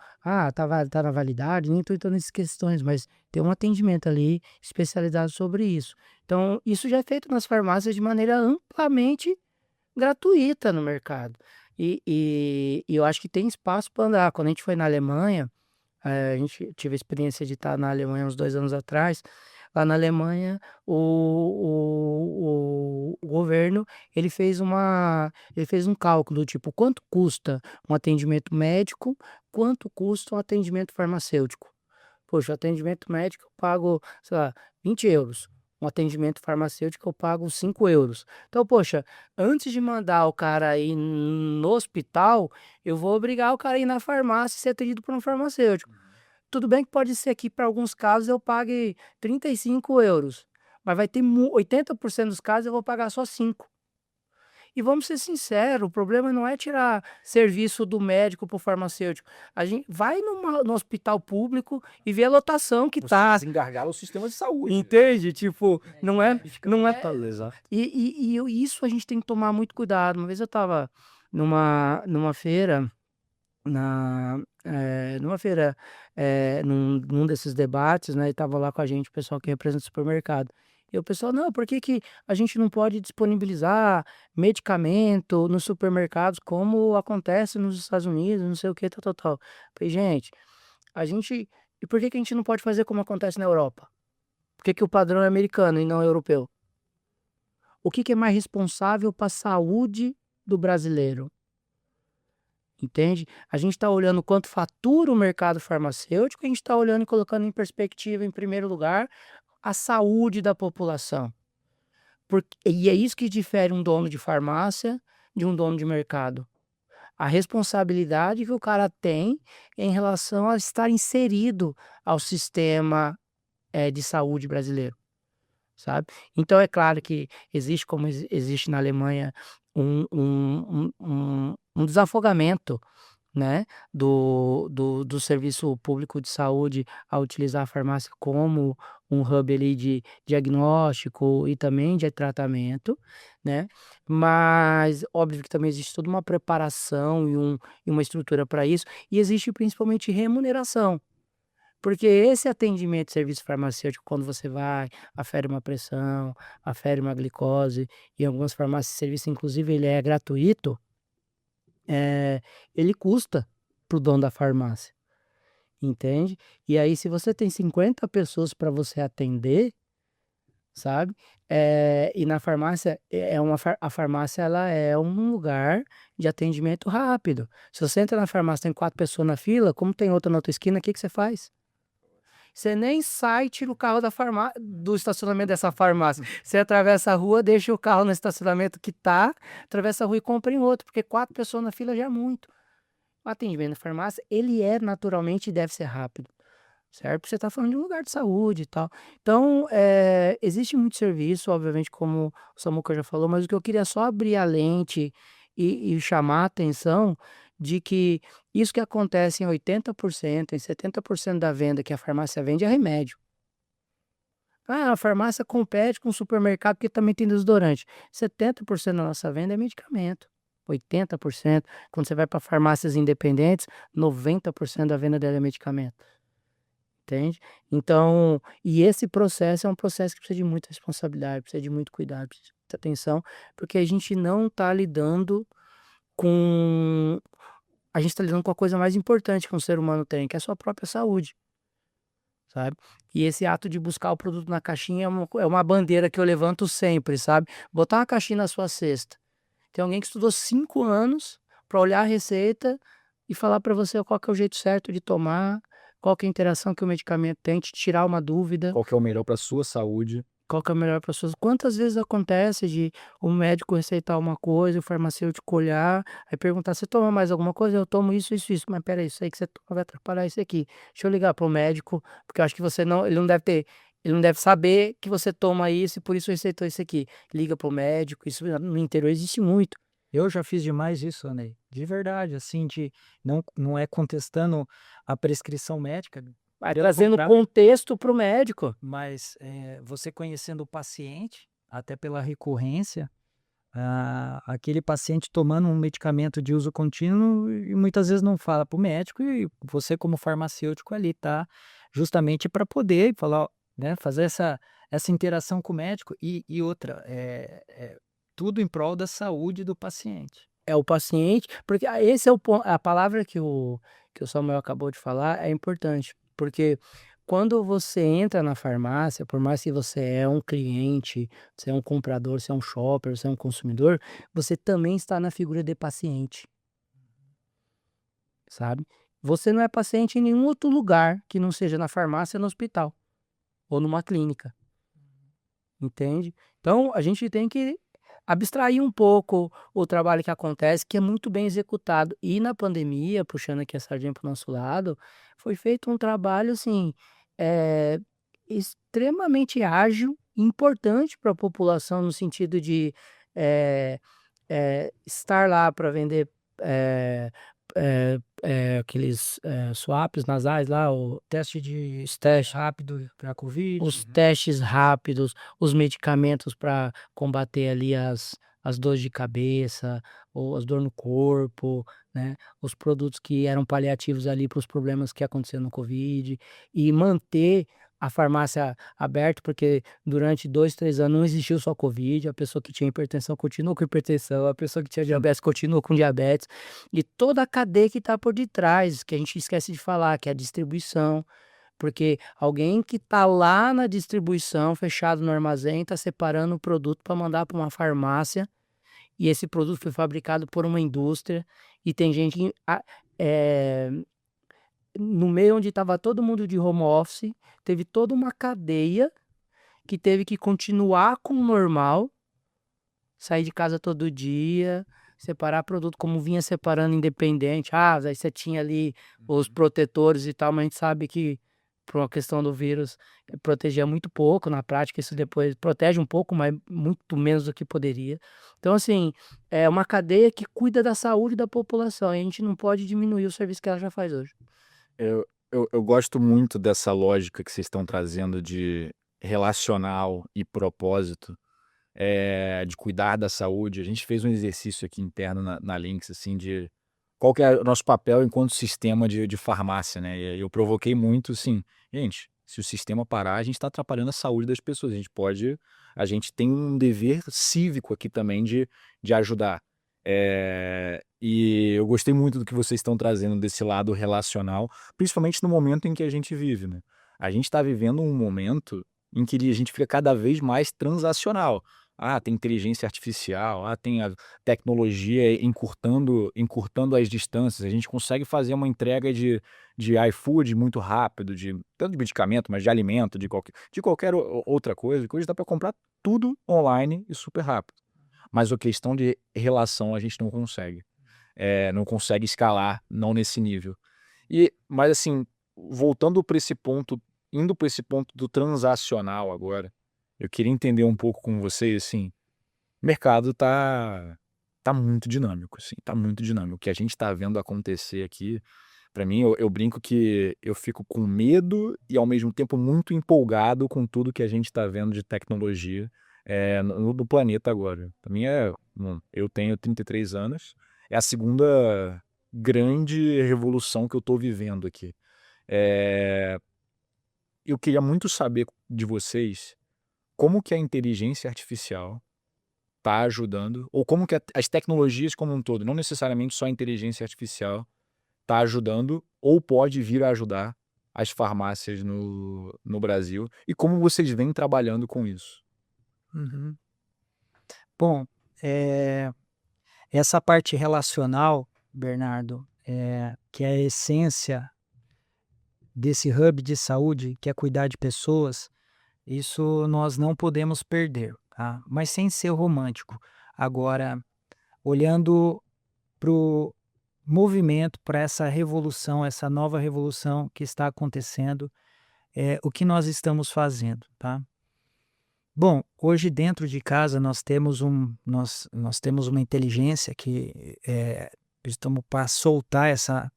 tá na validade, nem tô entrando nessas questões, mas tem um atendimento ali especializado sobre isso. Então, isso já é feito nas farmácias de maneira amplamente gratuita no mercado. E eu acho que tem espaço para andar. Quando a gente foi na Alemanha, a gente tive a experiência de estar na Alemanha uns 2 anos atrás. Lá na Alemanha, o governo, ele fez um cálculo, tipo, quanto custa um atendimento médico, quanto custa um atendimento farmacêutico. Poxa, o atendimento médico eu pago, sei lá, 20 euros. Um atendimento farmacêutico eu pago 5 euros. Então, poxa, antes de mandar o cara ir no hospital, eu vou obrigar o cara a ir na farmácia e ser atendido por um farmacêutico. Tudo bem que pode ser que para alguns casos eu pague 35 euros, mas vai ter 80% dos casos eu vou pagar só 5. E vamos ser sinceros, o problema não é tirar serviço do médico para o farmacêutico. A gente vai no hospital público e vê a lotação que tá. Vocês engargalam o sistema de saúde. Entende? Tipo, não é, não é. Exato. Isso a gente tem que tomar muito cuidado. Uma vez eu estava numa feira, numa feira, num desses debates, né? E tava lá com a gente o pessoal que representa o supermercado. E o pessoal, não, por que que a gente não pode disponibilizar medicamento nos supermercados como acontece nos Estados Unidos, não sei o que, tal, tal, tal. Falei, gente, e por que que a gente não pode fazer como acontece na Europa? Por que que o padrão é americano e não europeu? O que que é mais responsável para a saúde do brasileiro? Entende? A gente está olhando quanto fatura o mercado farmacêutico, a gente está olhando e colocando em perspectiva, em primeiro lugar, a saúde da população. E é isso que difere um dono de farmácia de um dono de mercado. A responsabilidade que o cara tem em relação a estar inserido ao sistema, de saúde brasileiro, sabe? Então é claro que existe, como existe na Alemanha, um desafogamento, né, do serviço público de saúde a utilizar a farmácia como um hub ali de diagnóstico e também de tratamento, né, mas óbvio que também existe toda uma preparação e uma estrutura para isso, e existe principalmente remuneração. Porque esse atendimento de serviço farmacêutico, quando você vai, afere uma pressão, afere uma glicose, em algumas farmácias esse serviço inclusive ele é gratuito, ele custa para o dono da farmácia, entende? E aí se você tem 50 pessoas para você atender, sabe, e na farmácia, a farmácia ela é um lugar de atendimento rápido. Se você entra na farmácia tem 4 pessoas na fila, como tem outra na outra esquina, o que que você faz? Você nem sai, tira o carro do estacionamento dessa farmácia. Você atravessa a rua, deixa o carro no estacionamento que tá, atravessa a rua e compra em outro, porque 4 pessoas na fila já é muito. O atendimento na farmácia, ele é naturalmente deve ser rápido, certo? Você está falando de um lugar de saúde e tal. Então, existe muito serviço, obviamente, como o Samuca já falou, mas o que eu queria só abrir a lente e chamar a atenção de que isso que acontece em 80%, em 70% da venda que a farmácia vende é remédio. Ah, a farmácia compete com o supermercado porque também tem desodorante. 70% da nossa venda é medicamento. 80%. Quando você vai para farmácias independentes, 90% da venda dela é medicamento. Entende? Então, e esse processo é um processo que precisa de muita responsabilidade, precisa de muito cuidado, precisa de muita atenção, porque a gente não está lidando com. A gente está lidando com a coisa mais importante que um ser humano tem, que é a sua própria saúde, sabe? E esse ato de buscar o produto na caixinha é uma bandeira que eu levanto sempre, sabe? Botar uma caixinha na sua cesta. Tem alguém que estudou 5 anos para olhar a receita e falar para você qual que é o jeito certo de tomar, qual que é a interação que o medicamento tem, te tirar uma dúvida. Qual que é o melhor para sua saúde? Qual que é o melhor para suas. Quantas vezes acontece de o médico receitar uma coisa, o farmacêutico olhar, aí perguntar: "Você toma mais alguma coisa?" "Eu tomo isso, isso, isso." "Mas espera aí, isso aí que você toma vai atrapalhar isso aqui. Deixa eu ligar para o médico, porque eu acho que você não ele não deve saber que você toma isso e por isso receitou isso aqui." Liga para o médico, isso no interior existe muito. Eu já fiz demais isso, Ney, de verdade, assim, de não é contestando a prescrição médica, Vai pelo trazendo contrário, contexto para o médico. mas, você conhecendo o paciente, até pela recorrência, aquele paciente tomando um medicamento de uso contínuo e muitas vezes não fala para o médico e você como farmacêutico ali tá justamente para poder falar, ó, né, fazer essa interação com o médico e outra, tudo em prol da saúde do paciente. É o paciente, porque esse é o ponto, a palavra que o Samuel acabou de falar é importante, porque quando você entra na farmácia, por mais que você é um cliente, você é um comprador, você é um shopper, você é um consumidor, você também está na figura de paciente, sabe? Você não é paciente em nenhum outro lugar que não seja na farmácia, no hospital ou numa clínica, entende? Então a gente tem que abstrair um pouco o trabalho que acontece, que é muito bem executado. E na pandemia, puxando aqui a sardinha para o nosso lado, foi feito um trabalho assim, eh, extremamente ágil e importante para a população, no sentido de eh, estar lá para vender eh, aqueles swaps nasais lá, Teste rápido para Covid. os testes rápidos, os medicamentos para combater ali as dores de cabeça, ou as dor no corpo, né, os produtos que eram paliativos ali para os problemas que aconteceram no Covid, e manter a farmácia aberta, porque durante 2, 3 anos não existiu só Covid, a pessoa que tinha hipertensão continuou com hipertensão, a pessoa que tinha diabetes continuou com diabetes, e toda a cadeia que está por detrás, que a gente esquece de falar, que é a distribuição. Porque alguém que está lá na distribuição, fechado no armazém, está separando o produto para mandar para uma farmácia, e esse produto foi fabricado por uma indústria, e tem gente eh, no meio onde estava todo mundo de home office, teve toda uma cadeia que teve que continuar com o normal, sair de casa todo dia, separar produto como vinha separando independente. Aí você tinha ali os protetores e tal, mas a gente sabe que por uma questão do vírus, protegia muito pouco, na prática isso depois protege um pouco, mas muito menos do que poderia. Então assim, é uma cadeia que cuida da saúde da população, e a gente não pode diminuir o serviço que ela já faz hoje. Eu gosto muito dessa lógica que vocês estão trazendo de relacional e propósito, de cuidar da saúde. A gente fez um exercício aqui interno na Lynx, assim, de qual que é o nosso papel enquanto sistema de farmácia, né? E aí eu provoquei muito, assim, gente, se o sistema parar, a gente está atrapalhando a saúde das pessoas. A gente tem um dever cívico aqui também de ajudar. E eu gostei muito do que vocês estão trazendo desse lado relacional, principalmente no momento em que a gente vive, né? A gente está vivendo um momento em que a gente fica cada vez mais transacional. Tem inteligência artificial, tem a tecnologia encurtando as distâncias. A gente consegue fazer uma entrega de iFood muito rápido, tanto de medicamento, mas de alimento, de qualquer outra coisa, que hoje dá para comprar tudo online e super rápido. Mas a questão de relação a gente não consegue. Não consegue escalar, não nesse nível. Mas assim, voltando para esse ponto, indo para esse ponto do transacional agora, eu queria entender um pouco com vocês, assim, o mercado tá tá muito dinâmico, assim, tá muito dinâmico. O que a gente tá vendo acontecer aqui, para mim, eu brinco que eu fico com medo e, ao mesmo tempo, muito empolgado com tudo que a gente tá vendo de tecnologia no planeta agora. Para mim eu tenho 33 anos, é a segunda grande revolução que eu tô vivendo aqui. Eh, eu queria muito saber de vocês como que a inteligência artificial está ajudando, ou como que as tecnologias como um todo, não necessariamente só a inteligência artificial, está ajudando ou pode vir a ajudar as farmácias no Brasil, e como vocês vêm trabalhando com isso. Uhum. Bom, essa parte relacional, Bernardo, que é a essência desse hub de saúde, que é cuidar de pessoas, isso nós não podemos perder, tá? Mas sem ser romântico. Agora, olhando para o movimento, para essa revolução, essa nova revolução que está acontecendo, o que nós estamos fazendo, tá? Bom, hoje dentro de casa nós temos uma inteligência que, estamos para soltar essa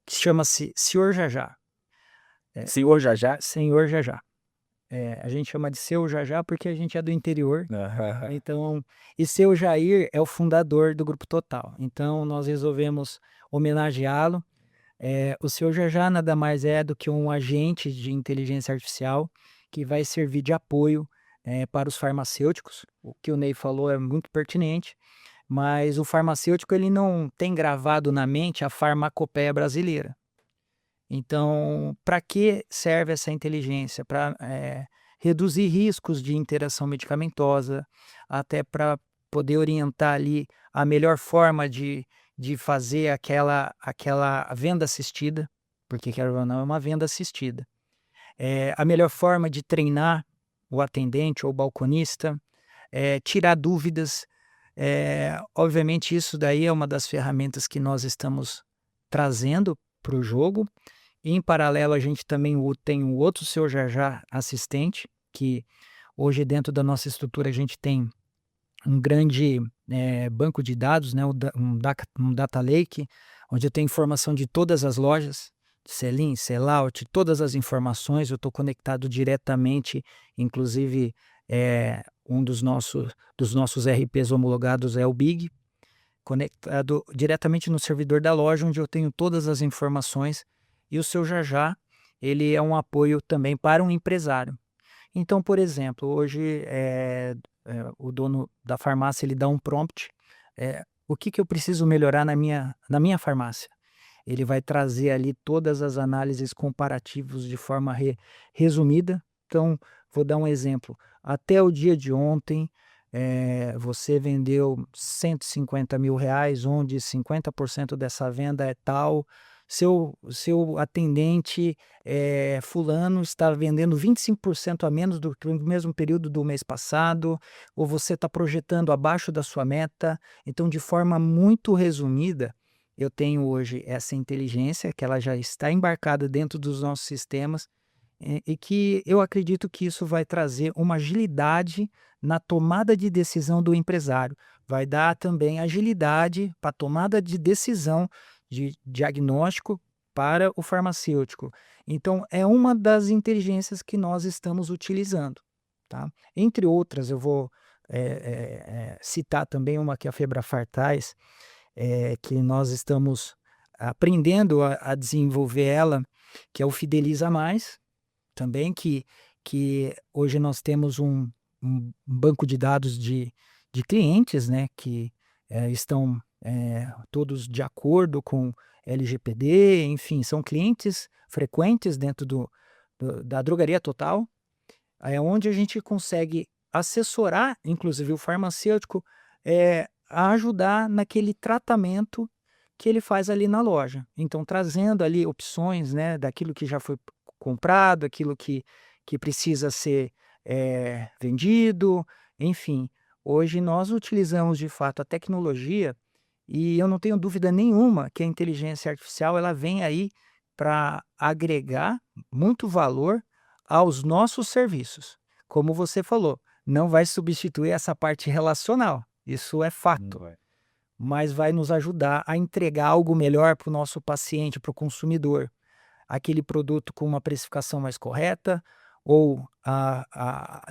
que chama-se Senhor Jajá. Senhor Jajá? Senhor Jajá. A gente chama de Seu Jajá porque a gente é do interior, então e Seu Jair é o fundador do Grupo Total, então nós resolvemos homenageá-lo. O Seu Jajá nada mais é do que um agente de inteligência artificial que vai servir de apoio, para os farmacêuticos. O que o Ney falou é muito pertinente, mas o farmacêutico ele não tem gravado na mente a farmacopeia brasileira. Então, para que serve essa inteligência? Para reduzir riscos de interação medicamentosa, até para poder orientar ali a melhor forma de fazer aquela venda assistida, porque quer ou não é uma venda assistida. A melhor forma de treinar o atendente ou o balconista, tirar dúvidas. Obviamente isso daí é uma das ferramentas que nós estamos trazendo para o jogo. E em paralelo a gente também tem o outro Seu Jajá assistente, que hoje dentro da nossa estrutura a gente tem um grande banco de dados, né, um data lake, onde eu tenho informação de todas as lojas, sell-in, sell-out, todas as informações, eu estou conectado diretamente, inclusive um dos nossos RPs homologados é o Big, conectado diretamente no servidor da loja, onde eu tenho todas as informações, e o Seu Jajá, ele é um apoio também para um empresário. Então, por exemplo, hoje o dono da farmácia ele dá um prompt, o que eu preciso melhorar na minha farmácia? Ele vai trazer ali todas as análises comparativas de forma resumida. Então, vou dar um exemplo. Até o dia de ontem, você vendeu R$ 150.000, onde 50% dessa venda é tal. Seu atendente fulano está vendendo 25% a menos do que no mesmo período do mês passado, ou você está projetando abaixo da sua meta. Então, de forma muito resumida, eu tenho hoje essa inteligência que ela já está embarcada dentro dos nossos sistemas, e que eu acredito que isso vai trazer uma agilidade na tomada de decisão do empresário. Vai dar também agilidade para a tomada de decisão de diagnóstico para o farmacêutico. Então, é uma das inteligências que nós estamos utilizando, tá? Entre outras, eu vou citar também uma que a Febrafar traz, que nós estamos aprendendo a desenvolver ela, que é o Fideliza Mais, também, que hoje nós temos um banco de dados de clientes, né, que estão todos de acordo com LGPD, enfim, são clientes frequentes dentro da Drogaria Total, onde a gente consegue assessorar, inclusive o farmacêutico, a ajudar naquele tratamento que ele faz ali na loja. Então, trazendo ali opções, né, daquilo que já foi comprado, aquilo que precisa ser vendido, enfim. Hoje nós utilizamos de fato a tecnologia e eu não tenho dúvida nenhuma que a inteligência artificial ela vem aí para agregar muito valor aos nossos serviços. Como você falou, não vai substituir essa parte relacional, isso é fato. Não vai. mas vai nos ajudar a entregar algo melhor para o nosso paciente, para o consumidor. Aquele produto com uma precificação mais correta, ou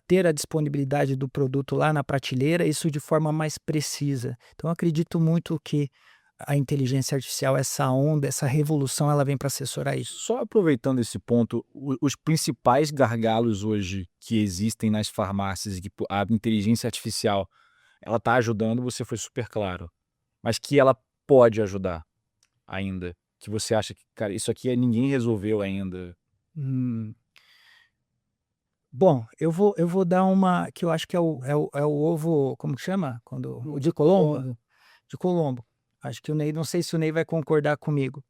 ter a disponibilidade do produto lá na prateleira, isso de forma mais precisa. Então, eu acredito muito que a inteligência artificial, essa onda, essa revolução, ela vem para assessorar isso. Só aproveitando esse ponto, os principais gargalos hoje que existem nas farmácias, que a inteligência artificial ela está ajudando, você foi super claro. Mas que ela pode ajudar ainda? Que você acha que, cara, isso aqui ninguém resolveu ainda? Hum. Bom, eu vou dar uma que eu acho que é o ovo, como que chama? Quando o de Colombo? De Colombo. Acho que o Ney, não sei se o Ney vai concordar comigo.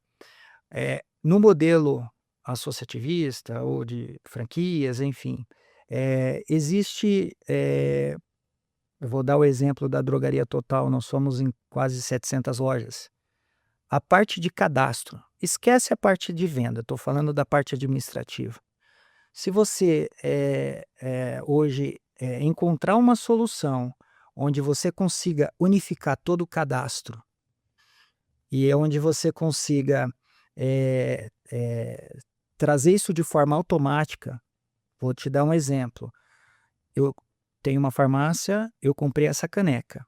No modelo associativista ou de franquias, enfim, existe, eu vou dar o exemplo da Drogaria Total, nós somos em quase 700 lojas. A parte de cadastro, esquece a parte de venda, estou falando da parte administrativa. Se você, hoje, encontrar uma solução onde você consiga unificar todo o cadastro e onde você consiga, trazer isso de forma automática, vou te dar um exemplo. Eu tenho uma farmácia, eu comprei essa caneca.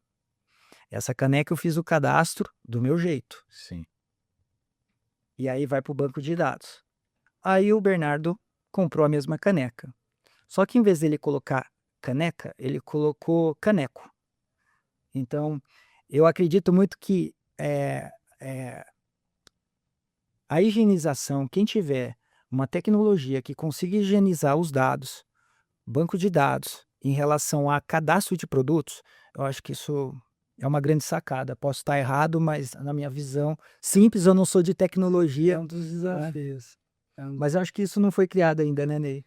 Essa caneca eu fiz o cadastro do meu jeito. Sim. E aí vai para o banco de dados. Aí o Bernardo comprou a mesma caneca. Só que em vez dele colocar caneca, ele colocou caneco. Então, eu acredito muito que a higienização, quem tiver uma tecnologia que consiga higienizar os dados, banco de dados, em relação a cadastro de produtos, eu acho que isso é uma grande sacada. Posso estar errado, mas na minha visão simples, eu não sou de tecnologia. É um dos desafios. Mas eu acho que isso não foi criado ainda, né, Ney?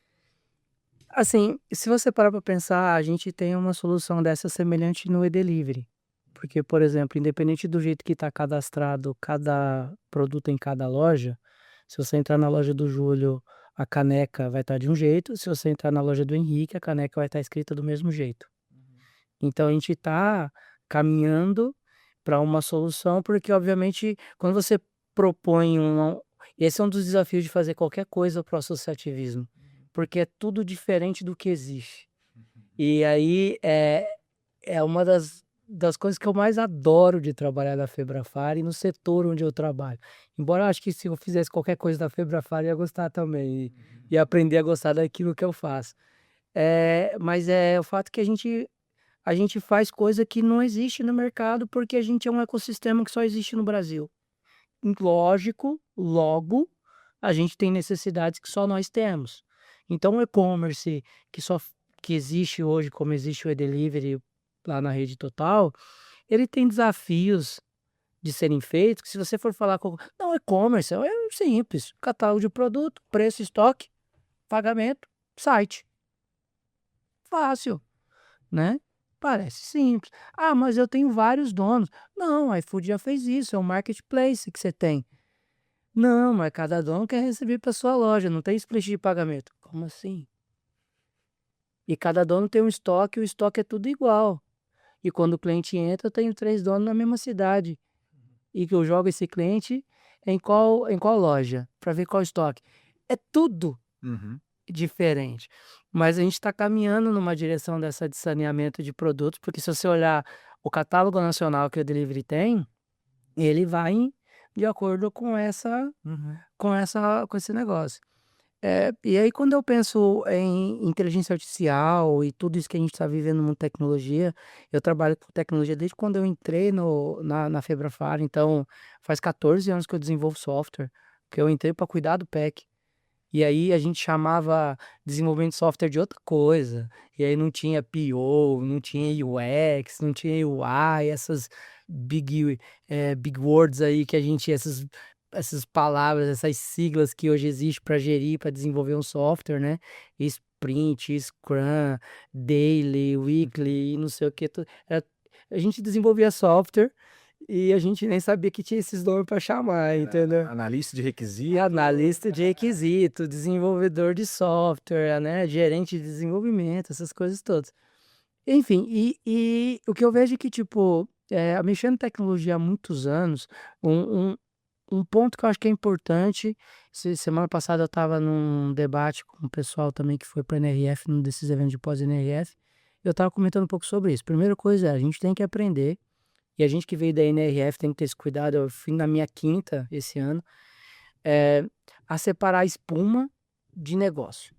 Assim, se você parar para pensar, a gente tem uma solução dessa semelhante no e-delivery. Porque, por exemplo, independente do jeito que está cadastrado cada produto em cada loja, se você entrar na loja do Júlio, a caneca vai estar de um jeito, se você entrar na loja do Henrique, a caneca vai estar escrita do mesmo jeito. Então a gente está caminhando para uma solução, porque obviamente quando você propõe esse é um dos desafios de fazer qualquer coisa para o associativismo, porque é tudo diferente do que existe. E aí é uma das coisas que eu mais adoro de trabalhar na Febrafar e no setor onde eu trabalho. Embora eu acho que se eu fizesse qualquer coisa da Febrafar, eu ia gostar também e aprender a gostar daquilo que eu faço. Mas é o fato que a gente faz coisa que não existe no mercado, porque a gente é um ecossistema que só existe no Brasil. Lógico, logo, a gente tem necessidades que só nós temos. Então o e-commerce que existe hoje, como existe o e-delivery lá na Rede Total, ele tem desafios de serem feitos, que se você for falar com... Não, e-commerce é simples. Catálogo de produto, preço, estoque, pagamento, site. Fácil, né? Parece simples. Ah, mas eu tenho vários donos. Não, o iFood já fez isso, é um marketplace que você tem. Não, mas cada dono quer receber para sua loja, não tem split de pagamento. Como assim? E cada dono tem um estoque, o estoque é tudo igual. E quando o cliente entra, eu tenho 3 donos na mesma cidade. E que eu jogo esse cliente em qual loja, para ver qual estoque. É tudo diferente. Mas a gente está caminhando numa direção de saneamento de produtos, porque se você olhar o catálogo nacional que o Delivery tem, ele vai de acordo com com esse negócio. E aí quando eu penso em inteligência artificial e tudo isso que a gente está vivendo no mundo de tecnologia, eu trabalho com tecnologia desde quando eu entrei na Febrafar, então faz 14 anos que eu desenvolvo software, que eu entrei para cuidar do PEC. E aí a gente chamava desenvolvimento de software de outra coisa. E aí não tinha PO, não tinha UX, não tinha UI, essas big words aí que a gente, essas palavras, essas siglas que hoje existem para gerir, para desenvolver um software, né? Sprint, Scrum, Daily, Weekly, e não sei o que. A gente desenvolvia software e a gente nem sabia que tinha esses nomes para chamar, entendeu? Analista de E requisito. analista de requisito, desenvolvedor de software, né? Gerente de desenvolvimento, essas coisas todas. Enfim, e o que eu vejo é que, tipo, mexendo em tecnologia há muitos anos, um um ponto que eu acho que é importante, semana passada eu estava num debate com o pessoal também que foi para a NRF, num desses eventos de pós-NRF, eu estava comentando um pouco sobre isso. Primeira coisa é, a gente tem que aprender, e a gente que veio da NRF tem que ter esse cuidado, eu fui na minha quinta esse ano, eh, a separar espuma de negócio.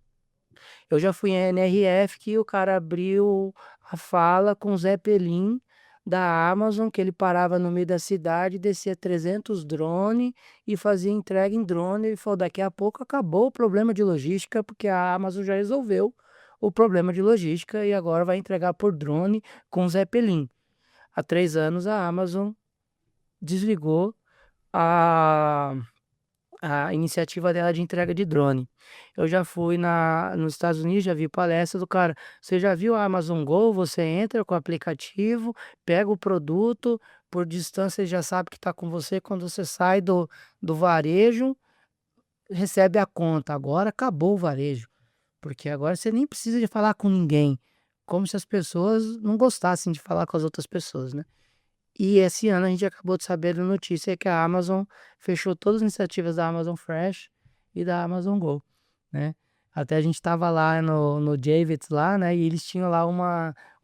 Eu já fui em NRF que o cara abriu a fala com o Zeppelin da Amazon, que ele parava no meio da cidade, descia 300 drone e fazia entrega em drone. Ele falou: daqui a pouco acabou o problema de logística, porque a Amazon já resolveu o problema de logística e agora vai entregar por drone com Zeppelin. Há 3 anos a Amazon desligou a iniciativa dela de entrega de drone. Eu já fui nos Estados Unidos, já vi palestra do cara. Você já viu a Amazon Go? Você entra com o aplicativo, pega o produto, por distância ele já sabe que está com você. Quando você sai do varejo, recebe a conta. Agora acabou o varejo, porque agora você nem precisa de falar com ninguém, como se as pessoas não gostassem de falar com as outras pessoas, né? E esse ano a gente acabou de saber da notícia que a Amazon fechou todas as iniciativas da Amazon Fresh e da Amazon Go, né? Até a gente estava lá no Javits lá, né? E eles tinham lá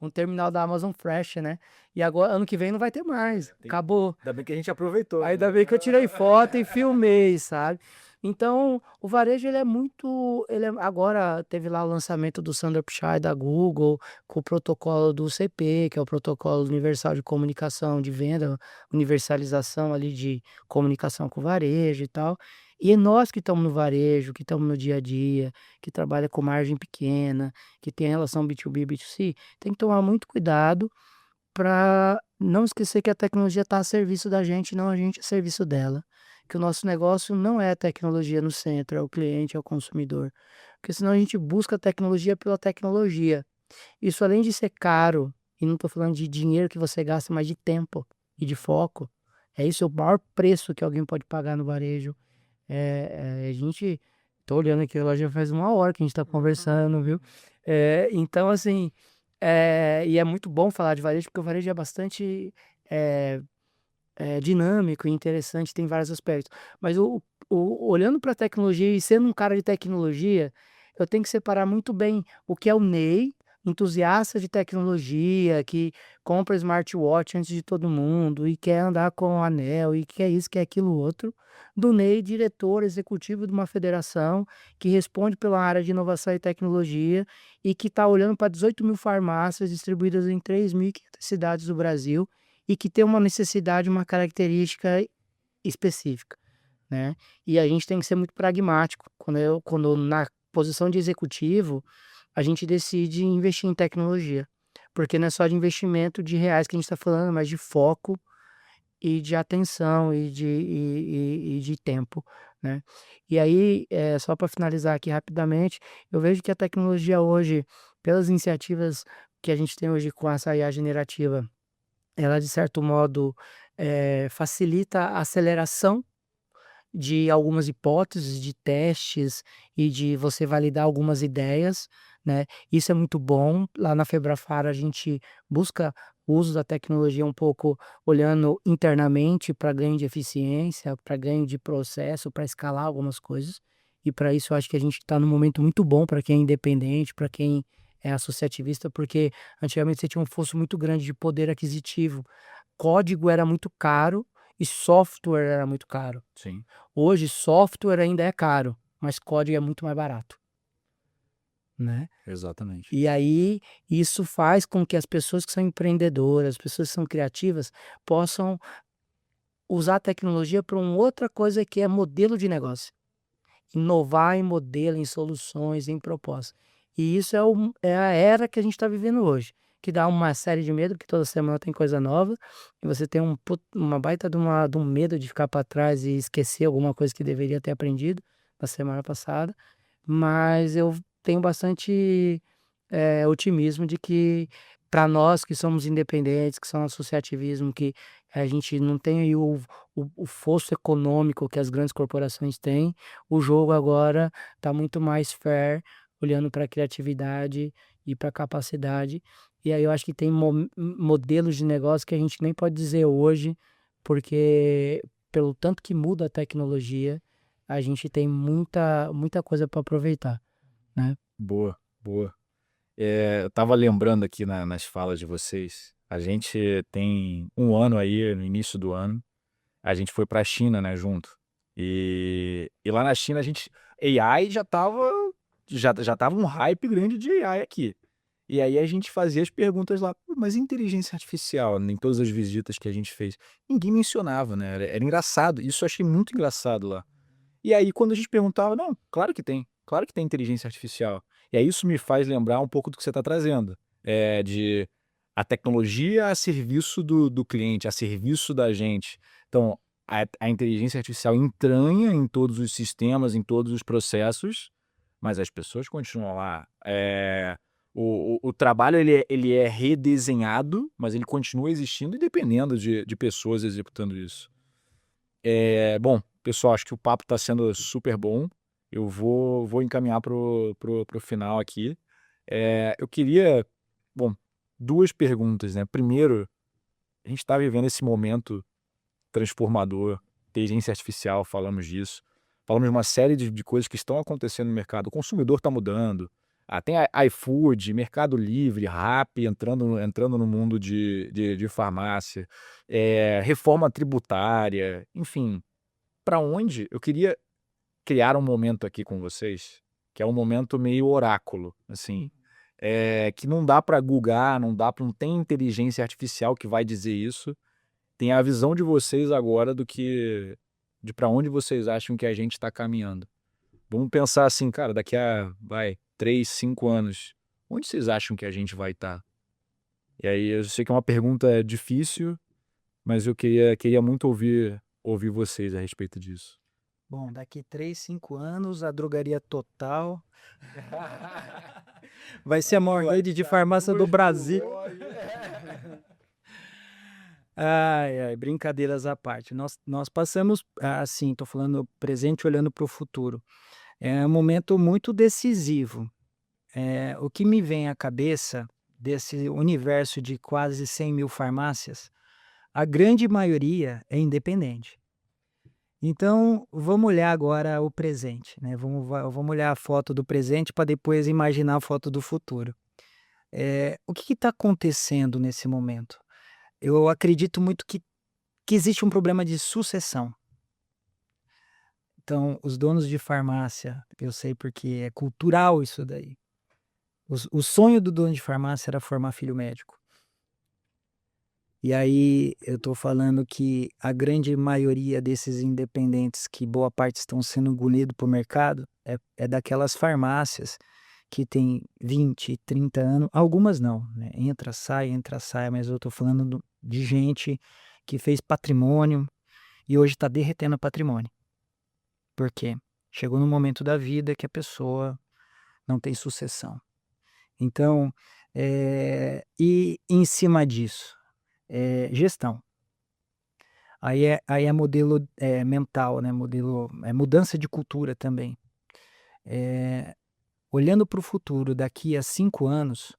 um terminal da Amazon Fresh, né? E agora, ano que vem não vai ter mais. Acabou. Ainda bem que a gente aproveitou. Ainda bem que eu tirei foto e filmei, sabe? Então, o varejo ele é muito, agora teve lá o lançamento do Sundar Pichai da Google, com o protocolo do CP, que é o protocolo universal de comunicação de venda, universalização ali de comunicação com o varejo e tal. E nós que estamos no varejo, que estamos no dia a dia, que trabalha com margem pequena, que tem relação B2B, B2C, tem que tomar muito cuidado para não esquecer que a tecnologia está a serviço da gente, não a gente a serviço dela. Que o nosso negócio não é a tecnologia no centro, é o cliente, é o consumidor. Porque senão a gente busca a tecnologia pela tecnologia. Isso além de ser caro, e não estou falando de dinheiro que você gasta, mas de tempo e de foco. É isso o maior preço que alguém pode pagar no varejo. A gente. Tô olhando aqui, ela já faz 1 hora que a gente está conversando, viu? Então, assim, e é muito bom falar de varejo, porque o varejo é bastante é, dinâmico e interessante, tem vários aspectos. Mas olhando para a tecnologia e sendo um cara de tecnologia, eu tenho que separar muito bem o que é o Ney, entusiasta de tecnologia, que compra smartwatch antes de todo mundo e quer andar com o anel e quer isso, quer aquilo outro, do Ney, diretor executivo de uma federação que responde pela área de inovação e tecnologia e que está olhando para 18 mil farmácias distribuídas em 3.500 cidades do Brasil e que tem uma necessidade, uma característica específica, né? E a gente tem que ser muito pragmático. Quando na posição de executivo, a gente decide investir em tecnologia, porque não é só de investimento de reais que a gente está falando, mas de foco e de atenção e de tempo, né? E aí, só para finalizar aqui rapidamente, eu vejo que a tecnologia hoje, pelas iniciativas que a gente tem hoje com essa IA generativa, ela de certo modo, facilita a aceleração de algumas hipóteses, de testes e de você validar algumas ideias, né. Isso é muito bom. Lá na Febrafar a gente busca o uso da tecnologia um pouco olhando internamente para ganho de eficiência, para ganho de processo, para escalar algumas coisas. E para isso eu acho que a gente está num momento muito bom para quem é independente, para quem é associativista, porque antigamente você tinha um fosso muito grande de poder aquisitivo. Código era muito caro e software era muito caro. Sim, Hoje software ainda é caro, mas código é muito mais barato, né. exatamente. E aí, isso faz com que as pessoas que são empreendedoras, as pessoas que são criativas, possam usar a tecnologia para uma outra coisa que é modelo de negócio. Inovar em modelo, em soluções, em propostas. E isso é a era que a gente está vivendo hoje, que dá uma série de medo, porque toda semana tem coisa nova, e você tem uma baita de um medo de ficar para trás e esquecer alguma coisa que deveria ter aprendido na semana passada, mas eu tenho bastante, otimismo de que para nós que somos independentes, que somos associativismo, que a gente não tem aí o fosso econômico que as grandes corporações têm, o jogo agora está muito mais fair, olhando para a criatividade ir para capacidade. E aí eu acho que tem modelos de negócio que a gente nem pode dizer hoje, porque pelo tanto que muda a tecnologia, a gente tem muita coisa para aproveitar, né? Boa, boa. Eu tava lembrando aqui nas falas de vocês, a gente tem um ano aí, no início do ano, a gente foi pra China, né, junto. E lá na China a gente, AI já tava um hype grande de AI aqui. E aí a gente fazia as perguntas lá: "Pô, mas inteligência artificial?", em todas as visitas que a gente fez. Ninguém mencionava, né, era engraçado, isso eu achei muito engraçado lá. E aí quando a gente perguntava: "Não, claro que tem inteligência artificial". E aí isso me faz lembrar um pouco do que você está trazendo, de a tecnologia a serviço do cliente, a serviço da gente. Então, a inteligência artificial entranha em todos os sistemas, em todos os processos, mas as pessoas continuam lá. O trabalho ele é redesenhado, mas ele continua existindo e dependendo de pessoas executando isso. Bom, pessoal, acho que o papo está sendo super bom. Eu vou encaminhar pro final aqui. Eu queria, bom, duas perguntas, né? Primeiro, a gente está vivendo esse momento transformador, inteligência artificial, falamos disso. Falamos de uma série de coisas que estão acontecendo no mercado. O consumidor está mudando. Tem iFood, Mercado Livre, Rappi entrando no mundo de farmácia, reforma tributária, enfim. Para onde? Eu queria criar um momento aqui com vocês, que é um momento meio oráculo, assim, que não dá para googar, não tem inteligência artificial que vai dizer isso. Tem a visão de vocês agora de para onde vocês acham que a gente está caminhando. Vamos pensar assim, cara, daqui a, 3, 5 anos, onde vocês acham que a gente vai estar? E aí, eu sei que é uma pergunta difícil, mas eu queria muito ouvir vocês a respeito disso. Bom, daqui 3, 5 anos, a drogaria Total vai ser a maior rede de farmácia do Brasil. Ai, ai, brincadeiras à parte. Nós passamos, assim, tô falando presente olhando para o futuro. É um momento muito decisivo. O que me vem à cabeça desse universo de quase 100.000 farmácias, a grande maioria é independente. Então, vamos olhar agora o presente, né? Vamos olhar a foto do presente para depois imaginar a foto do futuro. O que está acontecendo nesse momento? Eu acredito muito que existe um problema de sucessão. Então, os donos de farmácia, eu sei porque é cultural isso daí. O sonho do dono de farmácia era formar filho médico. E aí eu estou falando que a grande maioria desses independentes, que boa parte estão sendo engolidos por mercado, é daquelas farmácias que tem 20, 30 anos, algumas não, né? Entra, sai, mas eu estou falando de gente que fez patrimônio e hoje está derretendo patrimônio. Por quê? Chegou num momento da vida que a pessoa não tem sucessão. Então, e em cima disso, gestão. Aí é modelo mental, né? Modelo, mudança de cultura também. Olhando para o futuro, daqui a 5 anos,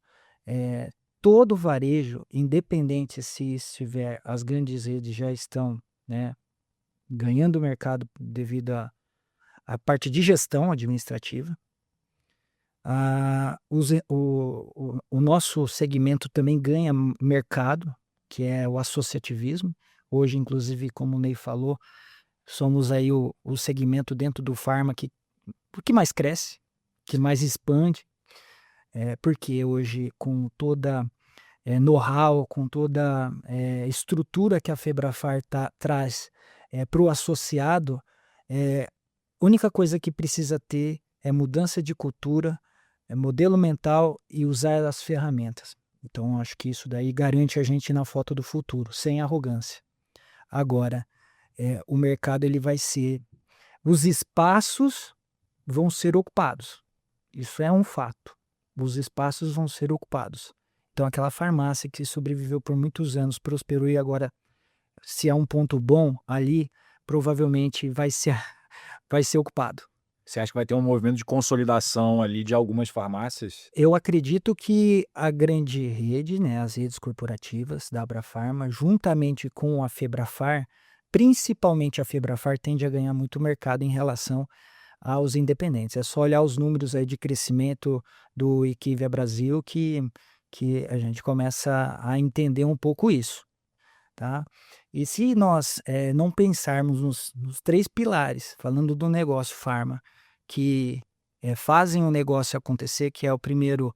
todo varejo, independente se estiver, as grandes redes já estão, né, ganhando mercado devido à parte de gestão administrativa. O nosso segmento também ganha mercado, que é o associativismo. Hoje, inclusive, como o Ney falou, somos aí o segmento dentro do farma que mais cresce, que mais expande, porque hoje com toda know-how, com toda estrutura que a Febrafar traz para o associado, a única coisa que precisa ter é mudança de cultura, modelo mental e usar as ferramentas. Então, acho que isso daí garante a gente na foto do futuro, sem arrogância. Agora, o mercado ele vai ser... Os espaços vão ser ocupados. Isso é um fato. Os espaços vão ser ocupados. Então, aquela farmácia que sobreviveu por muitos anos, prosperou e agora, se há um ponto bom ali, provavelmente vai ser ocupado. Você acha que vai ter um movimento de consolidação ali de algumas farmácias? Eu acredito que a grande rede, né, as redes corporativas da Abrafarma, juntamente com a Febrafar, principalmente a Febrafar, tende a ganhar muito mercado em relação aos independentes. É só olhar os números aí de crescimento do Equivia Brasil que a gente começa a entender um pouco isso, tá? E se nós não pensarmos nos três pilares, falando do negócio farma, que fazem o negócio acontecer, que é o primeiro,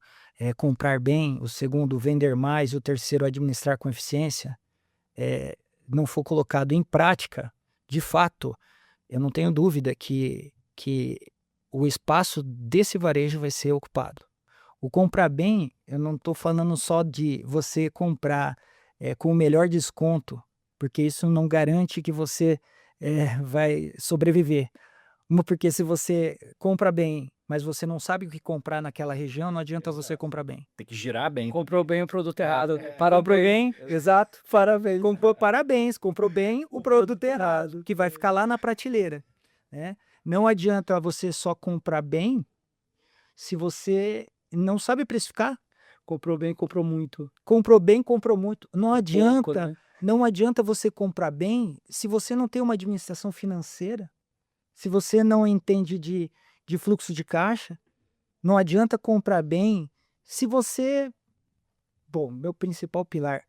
comprar bem, o segundo, vender mais, e o terceiro, administrar com eficiência, eh, não for colocado em prática, de fato, eu não tenho dúvida que o espaço desse varejo vai ser ocupado. O comprar bem, eu não estou falando só de você comprar com o melhor desconto, porque isso não garante que você vai sobreviver. Uma, porque se você compra bem, mas você não sabe o que comprar naquela região, não adianta você comprar bem. Tem que girar bem. Comprou bem o produto errado. Comprou bem, exato, parabéns. Parabéns, comprou bem o produto errado, que vai ficar lá na prateleira, né? Não adianta você só comprar bem se você não sabe precificar. Comprou bem, comprou muito. Comprou bem, comprou muito. Não Pouco, adianta, né? não adianta você comprar bem se você não tem uma administração financeira, se você não entende de fluxo de caixa. Não adianta comprar bem se você, bom, meu principal pilar,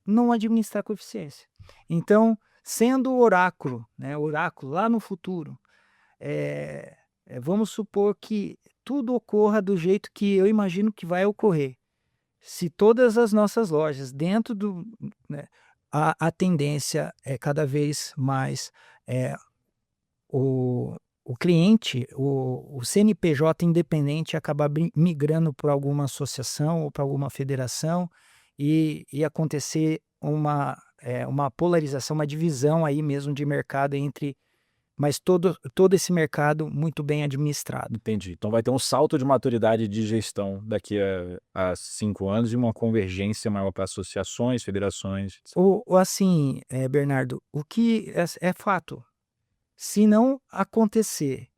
não administrar com eficiência. Então, sendo o oráculo, né, oráculo lá no futuro, vamos supor que tudo ocorra do jeito que eu imagino que vai ocorrer. Se todas as nossas lojas dentro do, né, a tendência é cada vez mais o cliente, o CNPJ independente acabar migrando para alguma associação ou para alguma federação e acontecer uma polarização, uma divisão aí mesmo de mercado entre, mas todo esse mercado muito bem administrado. Entendi. Então vai ter um salto de maturidade de gestão daqui a 5 anos e uma convergência maior para associações, federações. Ou assim, Bernardo, o que é fato, se não acontecer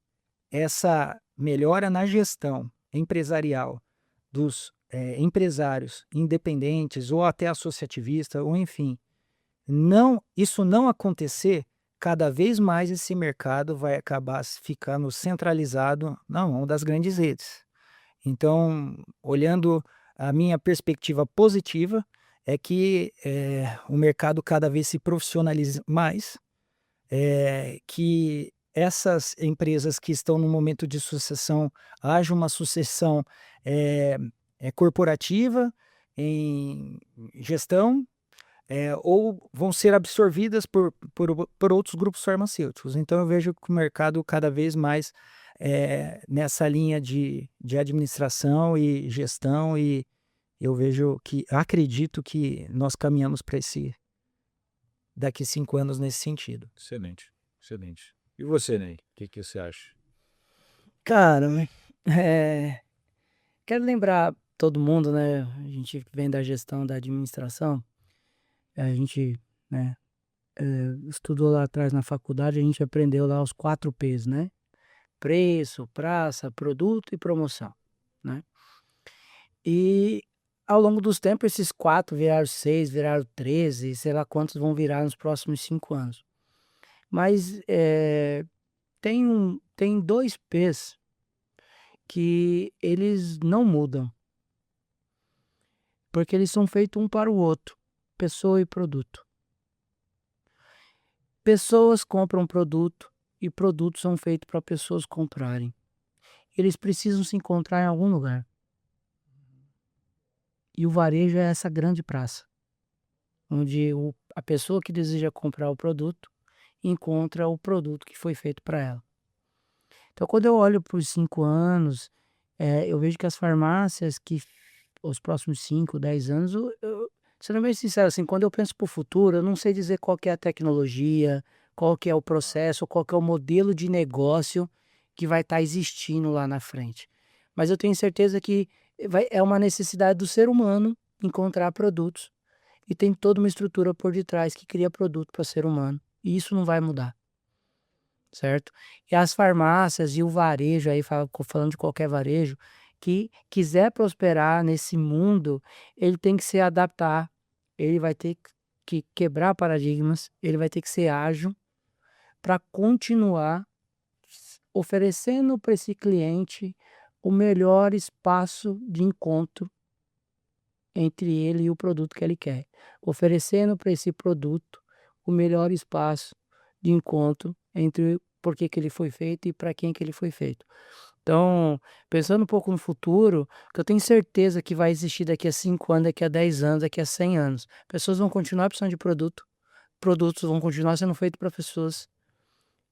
essa melhora na gestão empresarial dos empresários independentes ou até associativista, ou enfim, isso não acontecer, cada vez mais esse mercado vai acabar ficando centralizado na mão das grandes redes. Então, olhando a minha perspectiva positiva, é que o mercado cada vez se profissionalize mais, que essas empresas que estão no momento de sucessão, haja uma sucessão corporativa em gestão, ou vão ser absorvidas por outros grupos farmacêuticos. Então eu vejo que o mercado cada vez mais nessa linha de administração e gestão, e eu acredito que nós caminhamos para daqui 5 anos nesse sentido. Excelente, excelente. E você, Ney? O que você acha? Cara, quero lembrar todo mundo, né? A gente vem da gestão, da administração. A gente, né, estudou lá atrás na faculdade, a gente aprendeu lá os 4 P's, né? Preço, praça, produto e promoção, né? E ao longo dos tempos, esses 4 viraram 6, viraram 13, sei lá quantos vão virar nos próximos 5 anos. Mas tem 2 P's que eles não mudam, porque eles são feitos um para o outro, pessoa e produto. Pessoas compram produto e produtos são feitos para pessoas comprarem. Eles precisam se encontrar em algum lugar. E o varejo é essa grande praça, onde a pessoa que deseja comprar o produto encontra o produto que foi feito para ela. Então, quando eu olho para os 5 anos, eu vejo que as farmácias que os próximos 5, 10 anos, sendo bem sincero, assim, quando eu penso para o futuro, eu não sei dizer qual que é a tecnologia, qual que é o processo, qual que é o modelo de negócio que vai estar existindo lá na frente. Mas eu tenho certeza que é uma necessidade do ser humano encontrar produtos, e tem toda uma estrutura por detrás que cria produto para o ser humano, e isso não vai mudar. certo? E as farmácias e o varejo, aí falando de qualquer varejo, que quiser prosperar nesse mundo, ele tem que se adaptar, ele vai ter que quebrar paradigmas, ele vai ter que ser ágil para continuar oferecendo para esse cliente o melhor espaço de encontro entre ele e o produto que ele quer, oferecendo para esse produto o melhor espaço de encontro entre por que ele foi feito e para quem que ele foi feito. Então, pensando um pouco no futuro, que eu tenho certeza que vai existir daqui a 5 anos, daqui a 10 anos, daqui a 100 anos. Pessoas vão continuar precisando de produto, produtos vão continuar sendo feitos para pessoas.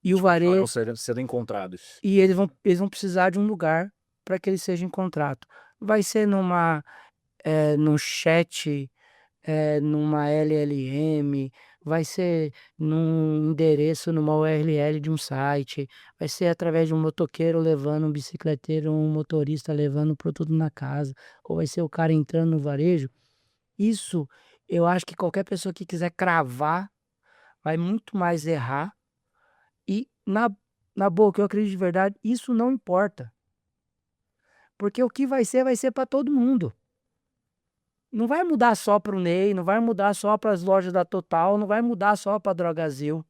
E o Vão varejo, sendo encontrados. e eles vão precisar de um lugar para que eles sejam encontrados. Vai ser num chat, numa LLM, vai ser num endereço, numa URL de um site, vai ser através de um motoqueiro levando um bicicleteiro, um motorista levando o produto na casa, ou vai ser o cara entrando no varejo. Isso, eu acho que qualquer pessoa que quiser cravar vai muito mais errar. E na boa, que eu acredito de verdade, isso não importa. Porque o que vai ser para todo mundo. Não vai mudar só para o Ney, não vai mudar só para as lojas da Total, não vai mudar só para a Drogazil,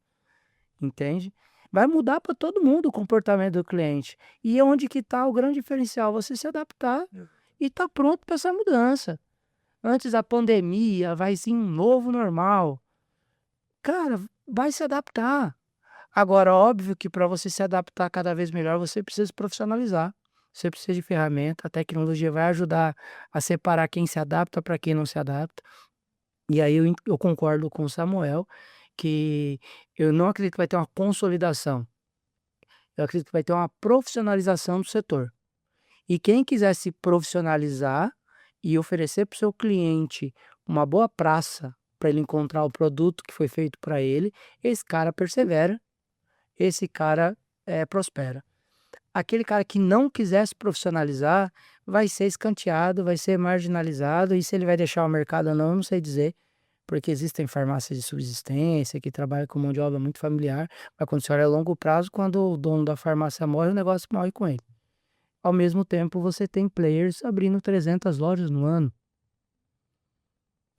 entende? Vai mudar para todo mundo o comportamento do cliente. E é onde que está o grande diferencial, você se adaptar e tá pronto para essa mudança. Antes da pandemia, vai ser um novo normal. Cara, vai se adaptar. Agora, óbvio que para você se adaptar cada vez melhor, você precisa se profissionalizar. Você precisa de ferramenta, a tecnologia vai ajudar a separar quem se adapta para quem não se adapta. E aí eu concordo com o Samuel, que eu não acredito que vai ter uma consolidação. Eu acredito que vai ter uma profissionalização do setor. E quem quiser se profissionalizar e oferecer para o seu cliente uma boa praça para ele encontrar o produto que foi feito para ele, esse cara persevera, esse cara prospera. Aquele cara que não quiser se profissionalizar vai ser escanteado, vai ser marginalizado, e se ele vai deixar o mercado ou não, eu não sei dizer, porque existem farmácias de subsistência que trabalham com mão de obra muito familiar, mas quando você olha a longo prazo, quando o dono da farmácia morre, o negócio morre com ele. Ao mesmo tempo, você tem players abrindo 300 lojas no ano,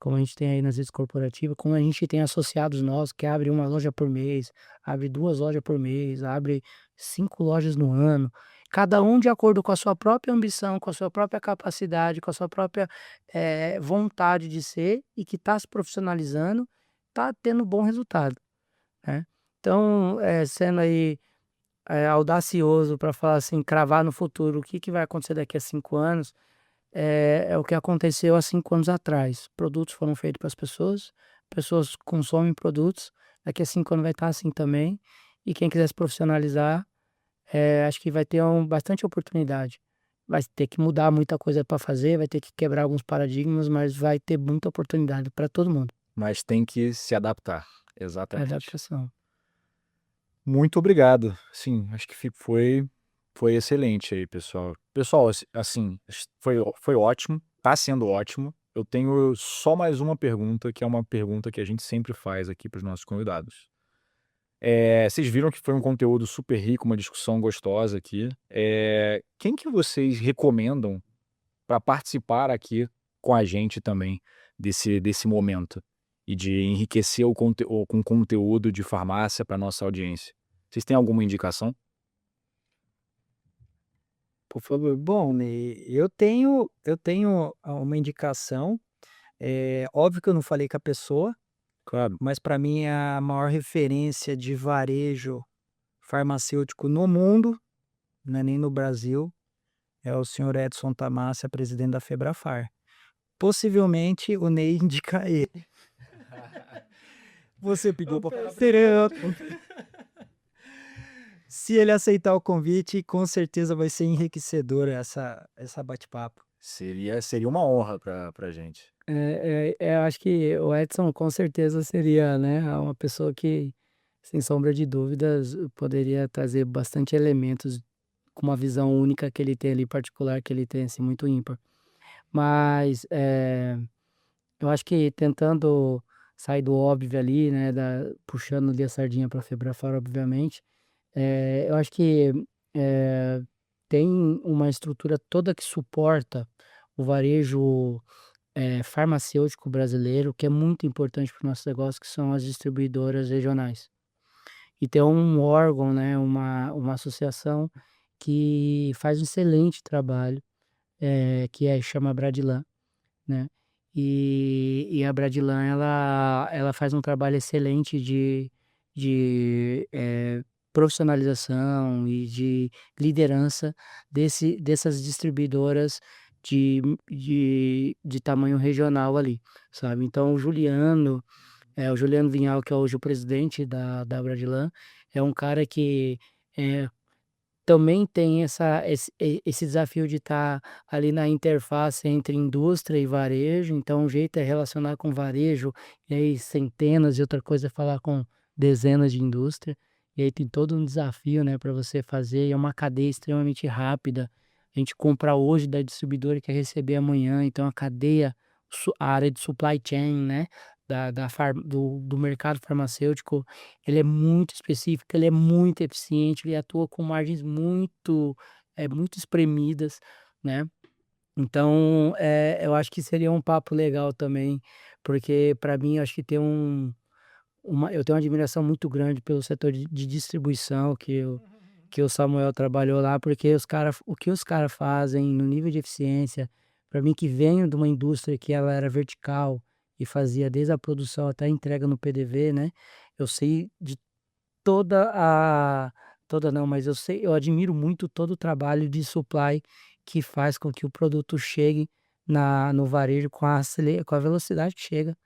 como a gente tem aí nas redes corporativas, como a gente tem associados nossos que abrem uma loja por mês, abre 2 lojas por mês, abre 5 lojas no ano, cada um de acordo com a sua própria ambição, com a sua própria capacidade, com a sua própria vontade de ser, e que está se profissionalizando, está tendo bom resultado, né? Então, sendo aí audacioso para falar assim, cravar no futuro o que, que vai acontecer daqui a 5 anos, é o que aconteceu há 5 anos atrás. Produtos foram feitos para as pessoas consomem produtos, daqui a 5 anos vai estar assim também. E quem quiser se profissionalizar, acho que vai ter bastante oportunidade. Vai ter que mudar muita coisa para fazer, vai ter que quebrar alguns paradigmas, mas vai ter muita oportunidade para todo mundo. Mas tem que se adaptar. É Exatamente. adaptação. Muito obrigado. Sim, acho que foi excelente aí, pessoal. Pessoal, assim, foi ótimo, tá sendo ótimo. Eu tenho só mais uma pergunta, que é uma pergunta que a gente sempre faz aqui para os nossos convidados. Vocês viram que foi um conteúdo super rico, uma discussão gostosa aqui. Quem que vocês recomendam para participar aqui com a gente também desse momento e de enriquecer com conteúdo de farmácia para nossa audiência? Vocês têm alguma indicação? Por favor. Bom, Ney, eu tenho uma indicação, óbvio que eu não falei com a pessoa, Claro. mas para mim é a maior referência de varejo farmacêutico no mundo, não é nem no Brasil, é o senhor Edson Tamassia, presidente da Febrafar. Possivelmente o Ney indica ele. Você pediu para falar primeiro. Se ele aceitar o convite, com certeza vai ser enriquecedor essa bate-papo. Seria uma honra pra gente. Eu acho que o Edson com certeza seria, né, uma pessoa que, sem sombra de dúvidas, poderia trazer bastante elementos com uma visão única que ele tem ali, particular, que ele tem, assim, muito ímpar. Mas, eu acho que tentando sair do óbvio ali, né, puxando ali a sardinha para a Febrafar, obviamente, Eu acho que eh, tem uma estrutura toda que suporta o varejo farmacêutico brasileiro, que é muito importante para o nosso negócio, que são as distribuidoras regionais. E tem um órgão, né, uma associação que faz um excelente trabalho, chama Bradilan, né. E a Bradilan ela faz um trabalho excelente de profissionalização e de liderança dessas distribuidoras de tamanho regional ali, sabe. Então o Juliano Vinhal, que é hoje o presidente da Bradilan, é um cara que, eh, também tem esse desafio de estar ali na interface entre indústria e varejo, então um jeito é relacionar com varejo, e aí centenas e outra coisa é falar com dezenas de indústria, e aí tem todo um desafio, né, para você fazer, e é uma cadeia extremamente rápida. A gente compra hoje da distribuidora e quer receber amanhã, então a cadeia, a área de supply chain, né, do mercado farmacêutico, ele é muito específico, ele é muito eficiente, ele atua com margens muito espremidas, né. Então, eu acho que seria um papo legal também, porque para mim eu acho que eu tenho uma admiração muito grande pelo setor de distribuição que o Samuel trabalhou lá, porque o que os cara fazem no nível de eficiência, para mim que venho de uma indústria que ela era vertical e fazia desde a produção até a entrega no PDV, né, eu sei de toda a toda não, mas eu admiro muito todo o trabalho de supply que faz com que o produto chegue no varejo com a velocidade que chega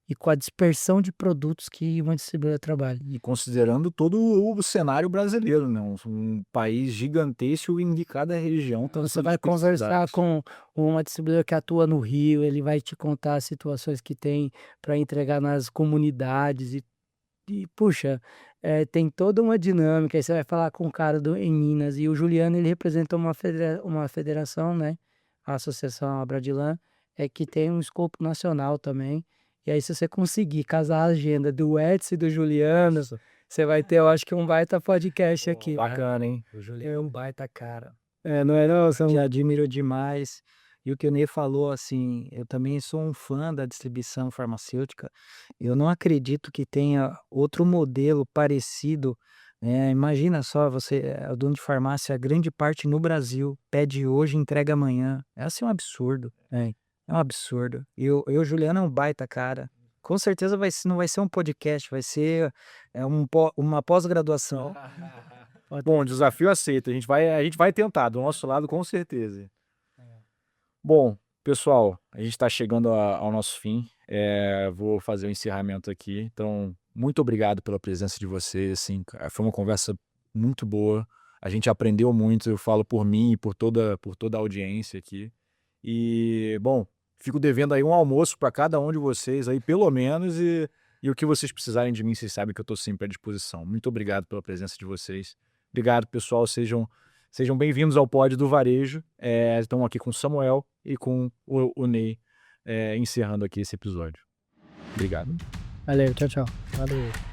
e com a dispersão de produtos que uma distribuidora trabalha. E considerando todo o cenário brasileiro, né, um país gigantesco em que cada região tem Você suas vai conversar especificidades. com uma distribuidora que atua no Rio, ele vai te contar as situações que tem para entregar nas comunidades e puxa, tem toda uma dinâmica, aí você vai falar com o cara em Minas, e o Juliano ele representa uma federação, né, a Associação Abradilan, que tem um escopo nacional também, e aí se você conseguir casar a agenda do Edson e do Juliano, Nossa, você vai ter, eu acho que um baita podcast pô, aqui, cara. bacana, hein. O Juliano é um baita cara. Não é não? Te admiro demais. E o que o Ney falou, assim, eu também sou um fã da distribuição farmacêutica. Eu não acredito que tenha outro modelo parecido, né? Imagina só, você é o dono de farmácia, grande parte no Brasil, pede hoje, entrega amanhã. É assim um absurdo, é um absurdo. E o Juliano é um baita cara. Com certeza não vai ser um podcast, vai ser uma pós-graduação. Bom, desafio aceito, a gente vai tentar, do nosso lado com certeza. Bom, pessoal, a gente está chegando ao nosso fim, vou fazer o encerramento aqui, então, muito obrigado pela presença de vocês, assim, foi uma conversa muito boa, a gente aprendeu muito, eu falo por mim e por toda a audiência aqui. E, bom, fico devendo aí um almoço para cada um de vocês aí, pelo menos, e o que vocês precisarem de mim, vocês sabem que eu estou sempre à disposição. Muito obrigado pela presença de vocês. Obrigado, pessoal, sejam bem-vindos ao Pod do Varejo. Estamos aqui com o Samuel e com o Ney, encerrando aqui esse episódio. Obrigado. Valeu, tchau, tchau. Valeu.